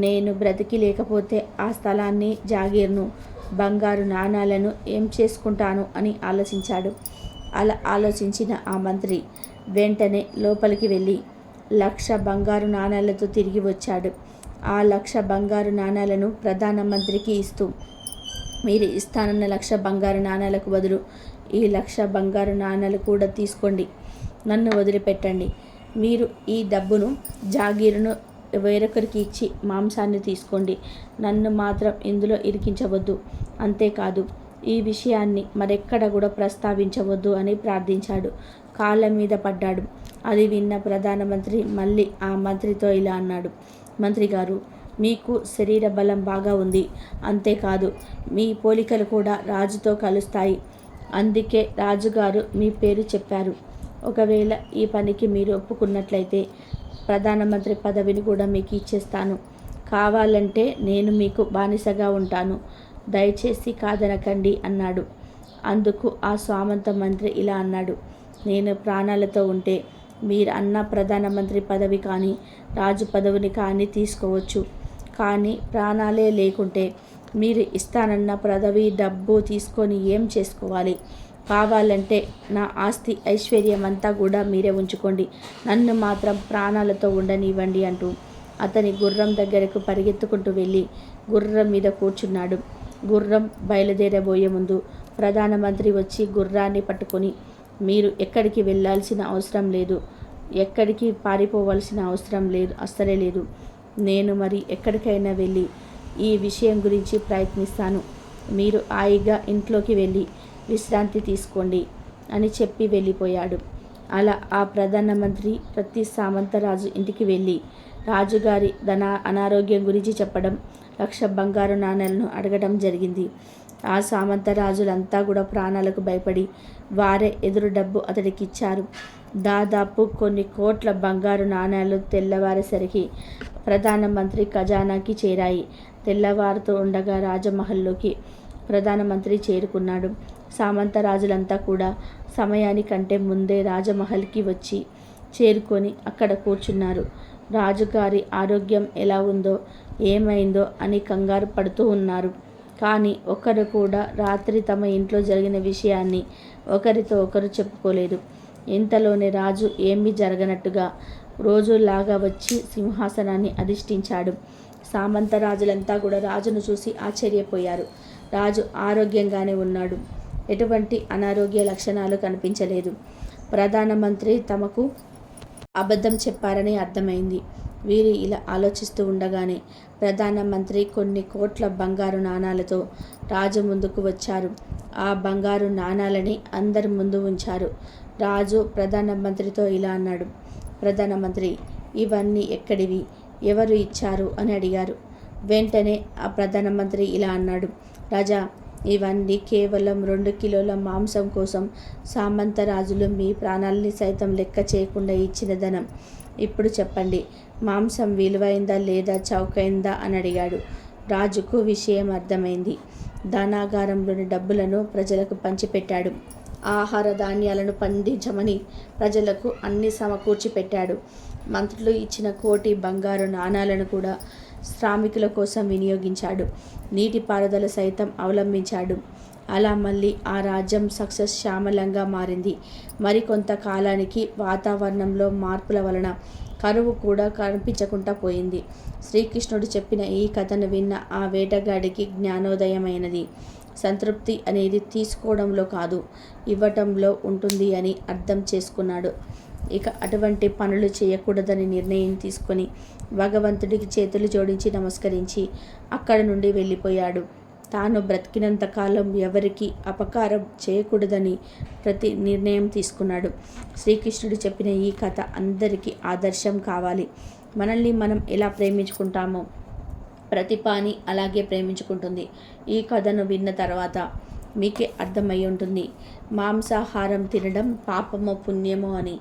నేను బ్రతికి లేకపోతే ఆ స్థలాన్ని, జాగీర్ను, బంగారు నాణాలను ఏం చేసుకుంటాను అని ఆలోచించాడు. అలా ఆలోచించిన ఆ మంత్రి వెంటనే లోపలికి వెళ్ళి 1,00,000 బంగారు నాణాలతో తిరిగి వచ్చాడు. ఆ 1,00,000 బంగారు నాణాలను ప్రధానమంత్రికి ఇస్తూ, మీరు ఇస్తానన్న 1,00,000 బంగారు నాణాలకు బదులు ఈ 1,00,000 బంగారు నాణాలు కూడా తీసుకోండి, నన్ను వదిలిపెట్టండి. మీరు ఈ డబ్బును, జాగీరును వేరొకరికి ఇచ్చి మాంసాన్ని తీసుకోండి. నన్ను మాత్రం ఇందులో ఇరికించవద్దు. అంతేకాదు, ఈ విషయాన్ని మరెక్కడ కూడా ప్రస్తావించవద్దు అని ప్రార్థించాడు. కాళ్ళ మీద పడ్డాడు. అది విన్న ప్రధానమంత్రి మళ్ళీ ఆ మంత్రితో ఇలా అన్నాడు. మంత్రి గారు, మీకు శరీర బలం బాగా ఉంది. అంతేకాదు, మీ పోలికలు కూడా రాజుతో కలుస్తాయి. అందుకే రాజుగారు మీ పేరు చెప్పారు. ఒకవేళ ఈ పనికి మీరు ఒప్పుకున్నట్లయితే ప్రధానమంత్రి పదవిని కూడా మీకు ఇచ్చేస్తాను. కావాలంటే నేను మీకు బానిసగా ఉంటాను. దయచేసి కాదనకండి అన్నాడు. అందుకు ఆ సామంత మంత్రి ఇలా అన్నాడు. నేను ప్రాణాలతో ఉంటే మీరు అన్న ప్రధానమంత్రి పదవి కానీ, రాజు పదవిని కానీ తీసుకోవచ్చు. కానీ ప్రాణాలే లేకుంటే మీరు ఇస్తానన్న పదవి, డబ్బు తీసుకొని ఏం చేసుకోవాలి? కావాలంటే నా ఆస్తి, ఐశ్వర్యం అంతా కూడా మీరే ఉంచుకోండి. నన్ను మాత్రం ప్రాణాలతో ఉండనివ్వండి అంటూ అతని గుర్రం దగ్గరకు పరిగెత్తుకుంటూ వెళ్ళి గుర్రం మీద కూర్చున్నాడు. గుర్రం బయలుదేరబోయే ముందు ప్రధానమంత్రి వచ్చి గుర్రాన్ని పట్టుకొని మీరు ఎక్కడికి వెళ్ళాల్సిన అవసరం లేదు, ఎక్కడికి పారిపోవాల్సిన అవసరం లేదు, అస్సలే లేదు. నేను మరి ఎక్కడికైనా వెళ్ళి ఈ విషయం గురించి ప్రయత్నిస్తాను. మీరు హాయిగా ఇంట్లోకి వెళ్ళి విశ్రాంతి తీసుకోండి అని చెప్పి వెళ్ళిపోయాడు. అలా ఆ ప్రధానమంత్రి ప్రతి సామంతరాజు ఇంటికి వెళ్ళి రాజుగారి అనారోగ్యం గురించి చెప్పడం, 1,00,000 బంగారు నాణేలను అడగడం జరిగింది. ఆ సామంతరాజులంతా కూడా ప్రాణాలకు భయపడి వారే ఎదురు డబ్బు అతడికి ఇచ్చారు. దాదాపు కొన్ని కోట్ల బంగారు నాణేలు తెల్లవారేసరికి ప్రధానమంత్రి ఖజానాకి చేరాయి. తెల్లవారుతూ ఉండగా రాజమహల్లోకి ప్రధానమంత్రి చేరుకున్నాడు. సామంతరాజులంతా కూడా సమయానికంటే ముందే రాజమహల్కి వచ్చి చేరుకొని అక్కడ కూర్చున్నారు. రాజుగారి ఆరోగ్యం ఎలా ఉందో, ఏమైందో అని కంగారు పడుతూ ఉన్నారు. కానీ ఒకరు కూడా రాత్రి తమ ఇంట్లో జరిగిన విషయాన్ని ఒకరితో ఒకరు చెప్పుకోలేదు. ఇంతలోనే రాజు ఏమీ జరగనట్టుగా రోజులాగా వచ్చి సింహాసనాన్ని అధిష్ఠించాడు. సామంతరాజులంతా కూడా రాజును చూసి ఆశ్చర్యపోయారు. రాజు ఆరోగ్యంగానే ఉన్నాడు. ఎటువంటి అనారోగ్య లక్షణాలు కనిపించలేదు. ప్రధానమంత్రి తమకు అబద్ధం చెప్పారని అర్థమైంది. వీరు ఇలా ఆలోచిస్తూ ఉండగానే ప్రధానమంత్రి కొన్ని కోట్ల బంగారు నాణాలతో రాజు ముందుకు వచ్చారు. ఆ బంగారు నాణాలని అందరి ముందు ఉంచారు. రాజు ప్రధానమంత్రితో ఇలా అన్నాడు. ప్రధానమంత్రి, ఇవన్నీ ఎక్కడివి, ఎవరు ఇచ్చారు అని అడిగారు. వెంటనే ఆ ప్రధానమంత్రి ఇలా అన్నాడు. రాజా, ఇవన్నీ కేవలం 2 కిలోల మాంసం కోసం సామంతరాజులు మీ ప్రాణాలని సైతం లెక్క చేయకుండా ఇచ్చిన ధనం. ఇప్పుడు చెప్పండి, మాంసం విలువైందా లేదా చౌకైందా అని అడిగాడు. రాజుకు విషయం అర్థమైంది. ధనాగారంలోని డబ్బులను ప్రజలకు పంచిపెట్టాడు. ఆహార ధాన్యాలను పండించమని ప్రజలకు అన్ని సమకూర్చి పెట్టాడు. మంత్రులు ఇచ్చిన 1 కోటి బంగారు నాణాలను కూడా శ్రామికుల కోసం వినియోగించాడు. నీటిపారుదల సైతం అవలంబించాడు. అలా మళ్ళీ ఆ రాజ్యం శ్యామలంగా మారింది. మరికొంత కాలానికి వాతావరణంలో మార్పుల వలన కరువు కూడా కనిపించకుండా పోయింది. శ్రీకృష్ణుడు చెప్పిన ఈ కథను విన్న ఆ వేటగాడికి జ్ఞానోదయమైనది. సంతృప్తి అనేది తీసుకోవడంలో కాదు, ఇవ్వటంలో ఉంటుంది అని అర్థం చేసుకున్నాడు. ఇక అటువంటి పనులు చేయకూడదని నిర్ణయం తీసుకొని భగవంతుడికి చేతులు జోడించి నమస్కరించి అక్కడి నుండి వెళ్ళిపోయాడు. తాను బ్రతికినంత కాలం ఎవరికి అపకారం చేయకూడదని ప్రతి నిర్ణయం తీసుకున్నాడు. శ్రీకృష్ణుడు చెప్పిన ఈ కథ అందరికీ ఆదర్శం కావాలి. మనల్ని మనం ఎలా ప్రేమించుకుంటామో ప్రతి ప్రాణి అలాగే ప్రేమించుకుంటుంది. ఈ కథను విన్న తర్వాత మీకే అర్థమై ఉంటుంది మాంసాహారం తినడం పాపమో పుణ్యమో అని.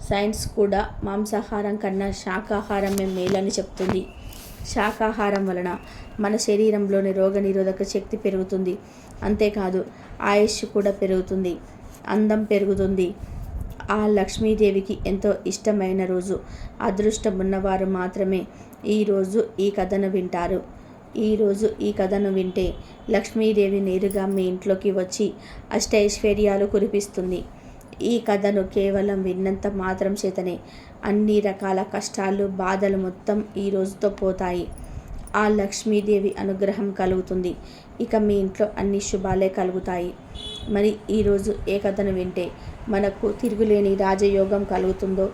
సైన్స్ కూడా మాంసాహారం కన్నా శాకాహారమే మేలని చెప్తుంది. శాకాహారం వలన మన శరీరంలోని రోగనిరోధక శక్తి పెరుగుతుంది. అంతేకాదు ఆయుష్ కూడా పెరుగుతుంది, అందం పెరుగుతుంది. ఆ లక్ష్మీదేవికి ఎంతో ఇష్టమైన రోజు. అదృష్టం ఉన్నవారు మాత్రమే ఈరోజు ఈ కథను వింటారు. ఈరోజు ఈ కథను వింటే లక్ష్మీదేవి నేరుగా మీ ఇంట్లోకి వచ్చి అష్టైశ్వర్యాలు కురిపిస్తుంది. ఈ కథను కేవలం విన్నంత మాత్రం చేతనే అన్ని రకాల కష్టాలు, బాధలు మొత్తం ఈ రోజుతో పోతాయి. ఆ లక్ష్మీదేవి అనుగ్రహం కలుగుతుంది. ఇక మీ ఇంట్లో అన్ని శుభాలే కలుగుతాయి. మరి ఈరోజు ఏ కథను వింటే మనకు తిరుగులేని రాజయోగం కలుగుతుందో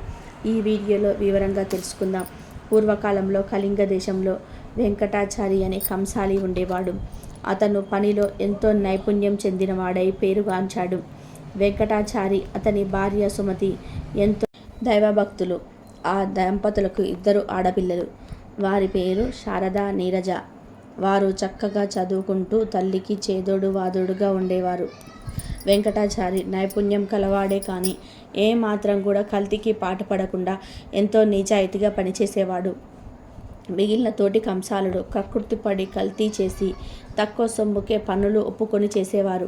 ఈ వీడియోలో వివరంగా తెలుసుకుందాం. పూర్వకాలంలో కళింగ దేశంలో వెంకటాచారి అనే కంసాలి ఉండేవాడు. అతను పనిలో ఎంతో నైపుణ్యం చెందినవాడై పేరుగాంచాడు. వెంకటాచారి, అతని భార్య సుమతి ఎంతో దైవభక్తులు. ఆ దంపతులకు 2 ఆడపిల్లలు. వారి పేరు శారద, నీరజ. వారు చక్కగా చదువుకుంటూ తల్లికి చేదోడు వాదోడుగా ఉండేవారు. వెంకటాచారి నైపుణ్యం కలవాడే కానీ ఏమాత్రం కూడా కల్తీకి పాటుపడకుండా ఎంతో నిజాయితీగా పనిచేసేవాడు. మిగిలిన తోటి కంసాలుడు కకృతిపడి కల్తీ చేసి తక్కువ సొమ్ముకే పనులు ఒప్పుకొని చేసేవారు.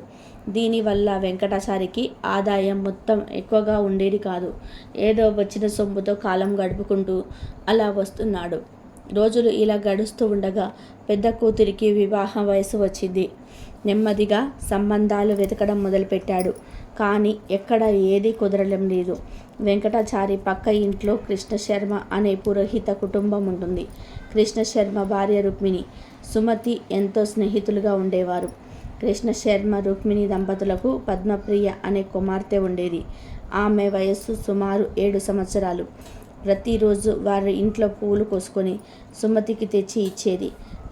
దీనివల్ల వెంకటాచారికి ఆదాయం మొత్తం ఎక్కువగా ఉండేది కాదు. ఏదో వచ్చిన సొమ్ముతో కాలం గడుపుకుంటూ అలా వస్తున్నాడు. రోజులు ఇలా గడుస్తూ ఉండగా పెద్ద కూతురికి వివాహ వయసు వచ్చింది. నెమ్మదిగా సంబంధాలు వెతకడం మొదలుపెట్టాడు. కానీ ఎక్కడ ఏది కుదరడం లేదు. వెంకటాచారి పక్క ఇంట్లో కృష్ణశర్మ అనే పురోహిత కుటుంబం ఉంటుంది. కృష్ణశర్మ భార్య రుక్మిణి, సుమతి ఎంతో స్నేహితులుగా ఉండేవారు. కృష్ణశర్మ రుక్మిణి దంపతులకు పద్మప్రియ అనే కుమార్తె ఉండేది. ఆమె వయస్సు సుమారు 7 సంవత్సరాలు. ప్రతిరోజు వారి ఇంట్లో పూలు కోసుకొని సుమతికి తెచ్చి ఇచ్చేది.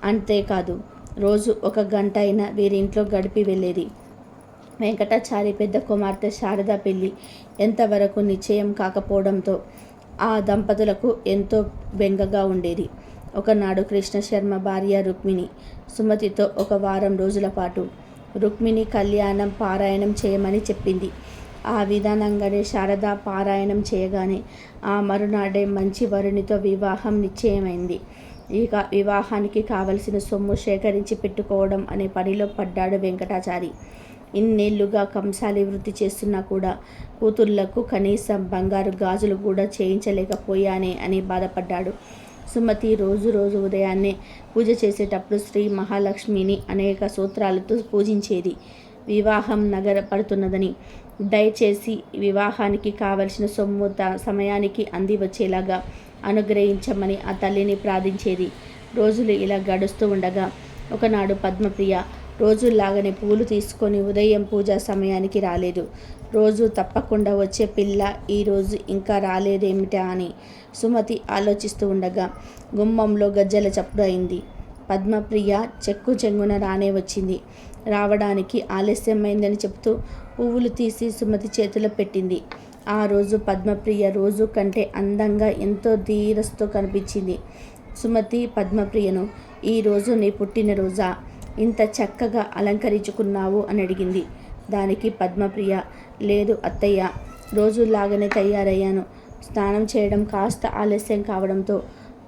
అంతేకాదు రోజు 1 గంట అయినా వీరింట్లో గడిపి వెళ్ళేది. వెంకటాచారి పెద్ద కుమార్తె శారద పెళ్లి ఎంతవరకు నిశ్చయం కాకపోవడంతో ఆ దంపతులకు ఎంతో బెంగగా ఉండేది. ఒకనాడు కృష్ణశర్మ భార్య రుక్మిణి సుమతితో 1 వారం రోజుల పాటు రుక్మిణి కళ్యాణం పారాయణం చేయమని చెప్పింది. ఆ విధానంగానే శారద పారాయణం చేయగానే ఆ మరునాడే మంచి వరునితో వివాహం నిశ్చయమైంది. ఇక వివాహానికి కావలసిన సొమ్ము సేకరించి పెట్టుకోవడం అనే పనిలో పడ్డాడు వెంకటాచారి. ఇన్నేళ్లుగా కంసాలి వృత్తి చేస్తున్నా కూడా కూతుళ్లకు కనీసం బంగారు గాజులు కూడా చేయించలేకపోయానే అని బాధపడ్డాడు. సుమతి రోజు ఉదయాన్నే పూజ చేసేటప్పుడు శ్రీ మహాలక్ష్మిని అనేక సూత్రాలతో పూజించేది. వివాహం నగర పడుతున్నదని, దయచేసి వివాహానికి కావలసిన సొమ్ము సమయానికి అంది వచ్చేలాగా అనుగ్రహించమని ఆ తల్లిని ప్రార్థించేది. రోజులు ఇలా గడుస్తూ ఉండగా ఒకనాడు పద్మప్రియ రోజుల్లాగానే పూలు తీసుకొని ఉదయం పూజా సమయానికి రాలేదు. రోజు తప్పకుండా వచ్చే పిల్ల ఈరోజు ఇంకా రాలేదేమిటా అని సుమతి ఆలోచిస్తూ ఉండగా గుమ్మంలో గజ్జెల చప్పుడు అయింది. పద్మప్రియ చెంగున రానే వచ్చింది. రావడానికి ఆలస్యమైందని చెప్తూ పువ్వులు తీసి సుమతి చేతిలో పెట్టింది. ఆ రోజు పద్మప్రియ రోజు కంటే అందంగా ఎంతో ధీరస్తో కనిపించింది. సుమతి పద్మప్రియను, ఈరోజు నీ పుట్టినరోజా, ఇంత చక్కగా అలంకరించుకున్నావు అని అడిగింది. దానికి పద్మప్రియ, లేదు అత్తయ్య, రోజులాగానే తయారయ్యాను. స్నానం చేయడం కాస్త ఆలస్యం కావడంతో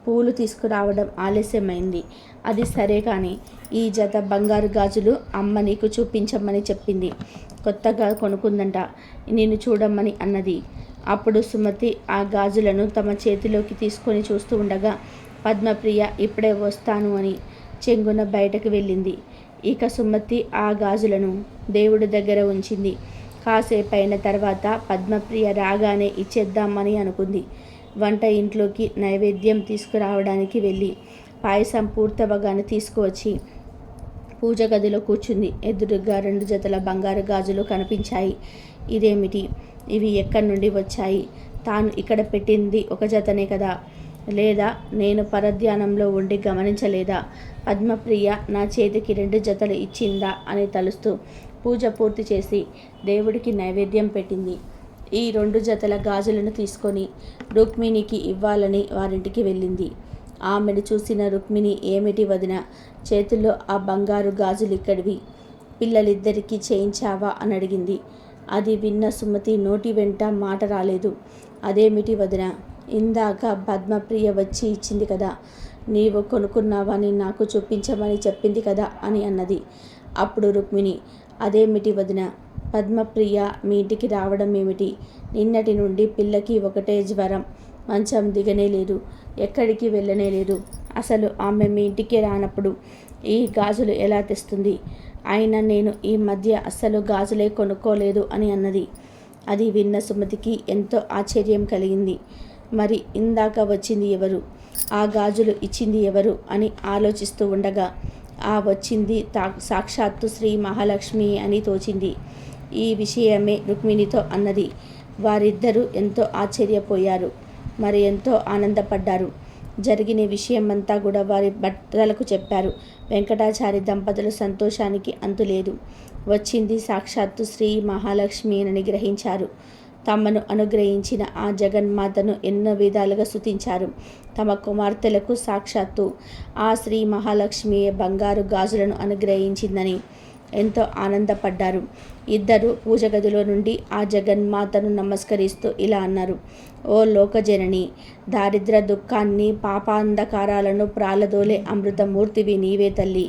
పూలు తీసుకురావడం ఆలస్యమైంది. అది సరే కానీ ఈ జత బంగారు గాజులు అమ్మ నీకు చూపించమని చెప్పింది. కొత్తగా కొనుక్కుందంట, నిన్ను చూడమని అన్నది. అప్పుడు సుమతి ఆ గాజులను తమ చేతిలోకి తీసుకొని చూస్తూ ఉండగా పద్మప్రియ ఇప్పుడే వస్తాను అని చెంగున బయటకు వెళ్ళింది. ఇక సుమతి ఆ గాజులను దేవుడి దగ్గర ఉంచింది. కాసేపైన తర్వాత పద్మప్రియ రాగానే ఇచ్చేద్దామని అనుకుంది. వంట ఇంట్లోకి నైవేద్యం తీసుకురావడానికి వెళ్ళి పాయసం పూర్తవగానే తీసుకువచ్చి పూజ గదిలో కూర్చుంది. ఎదురుగా 2 జతల బంగారు గాజులు కనిపించాయి. ఇదేమిటి, ఇవి ఎక్కడి నుండి వచ్చాయి? తాను ఇక్కడ పెట్టింది 1 జతనే కదా, లేదా నేను పరధ్యానంలో ఉండి గమనించలేదా? పద్మప్రియ నా చేతికి 2 జతలు ఇచ్చిందా అని తలుస్తూ పూజ పూర్తి చేసి దేవుడికి నైవేద్యం పెట్టింది. ఈ 2 జతల గాజులను తీసుకొని రుక్మిణికి ఇవ్వాలని వారింటికి వెళ్ళింది. ఆమెను చూసిన రుక్మిణి, ఏమిటి వదిన, చేతుల్లో ఆ బంగారు గాజులు ఇక్కడివి, పిల్లలిద్దరికీ చేయించావా అని అడిగింది. అది విన్న సుమతి నోటి వెంట మాట రాలేదు. అదేమిటి వదిన, ఇందాక పద్మప్రియ వచ్చి ఇచ్చింది కదా, నీవు కొనుక్కున్నావని నాకు చూపించమని చెప్పింది కదా అని అన్నది. అప్పుడు రుక్మిణి, అదేమిటి వదిన, పద్మప్రియ మీ ఇంటికి రావడం ఏమిటి? నిన్నటి నుండి పిల్లకి ఒకటే జ్వరం, మంచం దిగనే లేదు, ఎక్కడికి వెళ్ళనే లేదు. అసలు ఆమె మీ ఇంటికి రానప్పుడు ఈ గాజులు ఎలా తెస్తుంది? అయినా నేను ఈ మధ్య అస్సలు గాజులే కొనుక్కోలేదు అని అన్నది. అది విన్న సుమతికి ఎంతో ఆశ్చర్యం కలిగింది. మరి ఇందాక వచ్చింది ఎవరు, ఆ గాజులు ఇచ్చింది ఎవరు అని ఆలోచిస్తూ ఉండగా ఆ వచ్చింది సాక్షాత్తు శ్రీ మహాలక్ష్మి అని తోచింది. ఈ విషయమే రుక్మిణితో అన్నది. వారిద్దరూ ఎంతో ఆశ్చర్యపోయారు, మరి ఎంతో ఆనందపడ్డారు. జరిగిన విషయమంతా కూడా వారి భర్తలకు చెప్పారు. వెంకటాచారి దంపతుల సంతోషానికి అంతులేదు. వచ్చింది సాక్షాత్తు శ్రీ మహాలక్ష్మి అని గ్రహించారు. తమను అనుగ్రహించిన ఆ జగన్మాతను ఎన్నో విధాలుగా స్తుతించారు. తమ కుమార్తెలకు సాక్షాత్తు ఆ శ్రీ మహాలక్ష్మియే బంగారు గాజులను అనుగ్రహించిందని ఎంతో ఆనందపడ్డారు. ఇద్దరు పూజ గదిలో నుండి ఆ జగన్మాతను నమస్కరిస్తూ ఇలా అన్నారు. ఓ లోకజనని, దారిద్ర దుఃఖాన్ని పాపాంధకారాలను ప్రాలదోలే అమృతమూర్తివి నీవే తల్లి.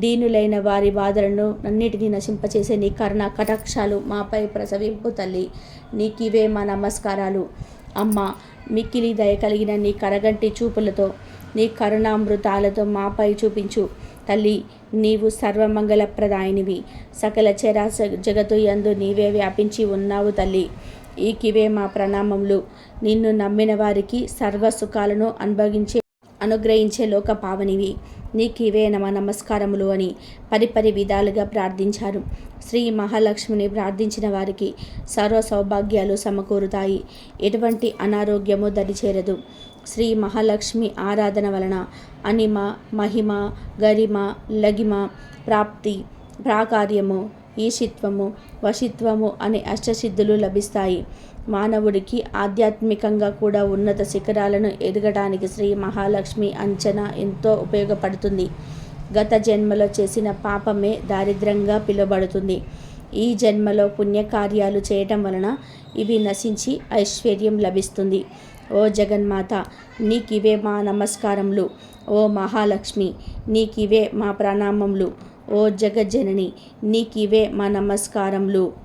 దీనులైన వారి బాధలను అన్నిటినీ నశింపచేసే నీ కరుణ కటాక్షాలు మాపై ప్రసవింపు తల్లి. నీకివే మా నమస్కారాలు. అమ్మ, మిక్కిలి దయ కలిగిన నీ కరగంటి చూపులతో, నీ కరుణామృతాలతో మాపై చూపించు తల్లి. నీవు సర్వమంగళప్రదాయినివి. సకల చరాచ జగత్తు యందు నీవే వ్యాపించి ఉన్నావు తల్లి. ఈకివే మా ప్రణామములు. నిన్ను నమ్మిన వారికి సర్వ సుఖాలను అనుగ్రహించే లోక పావనివి. నీకివే నమస్కారములు అని పరిపరి విధాలుగా ప్రార్థించారు. శ్రీ మహాలక్ష్మిని ప్రార్థించిన వారికి సర్వ సౌభాగ్యాలు సమకూరుతాయి. ఎటువంటి అనారోగ్యము దరిచేరదు. శ్రీ మహాలక్ష్మి ఆరాధన వలన అనిమ, మహిమ, గరిమ, లగిమ, ప్రాప్తి, ప్రాకార్యము, ఈశిత్వము, వశిత్వము అనే అష్టసిద్ధులు లభిస్తాయి. మానవుడికి ఆధ్యాత్మికంగా కూడా ఉన్నత శిఖరాలను ఎదగడానికి శ్రీ మహాలక్ష్మి అంచనా ఎంతో ఉపయోగపడుతుంది. గత జన్మలో చేసిన పాపమే దారిద్ర్యంగా పిలువబడుతుంది. ఈ జన్మలో పుణ్యకార్యాలు చేయటం వలన ఇవి నశించి ఐశ్వర్యం లభిస్తుంది. ఓ జగన్మాత, నీకివే మా నమస్కారములు. ఓ మహాలక్ష్మి, నీకివే మా ప్రణామములు. ఓ జగజ్జనని, నీకివే మా నమస్కారములు.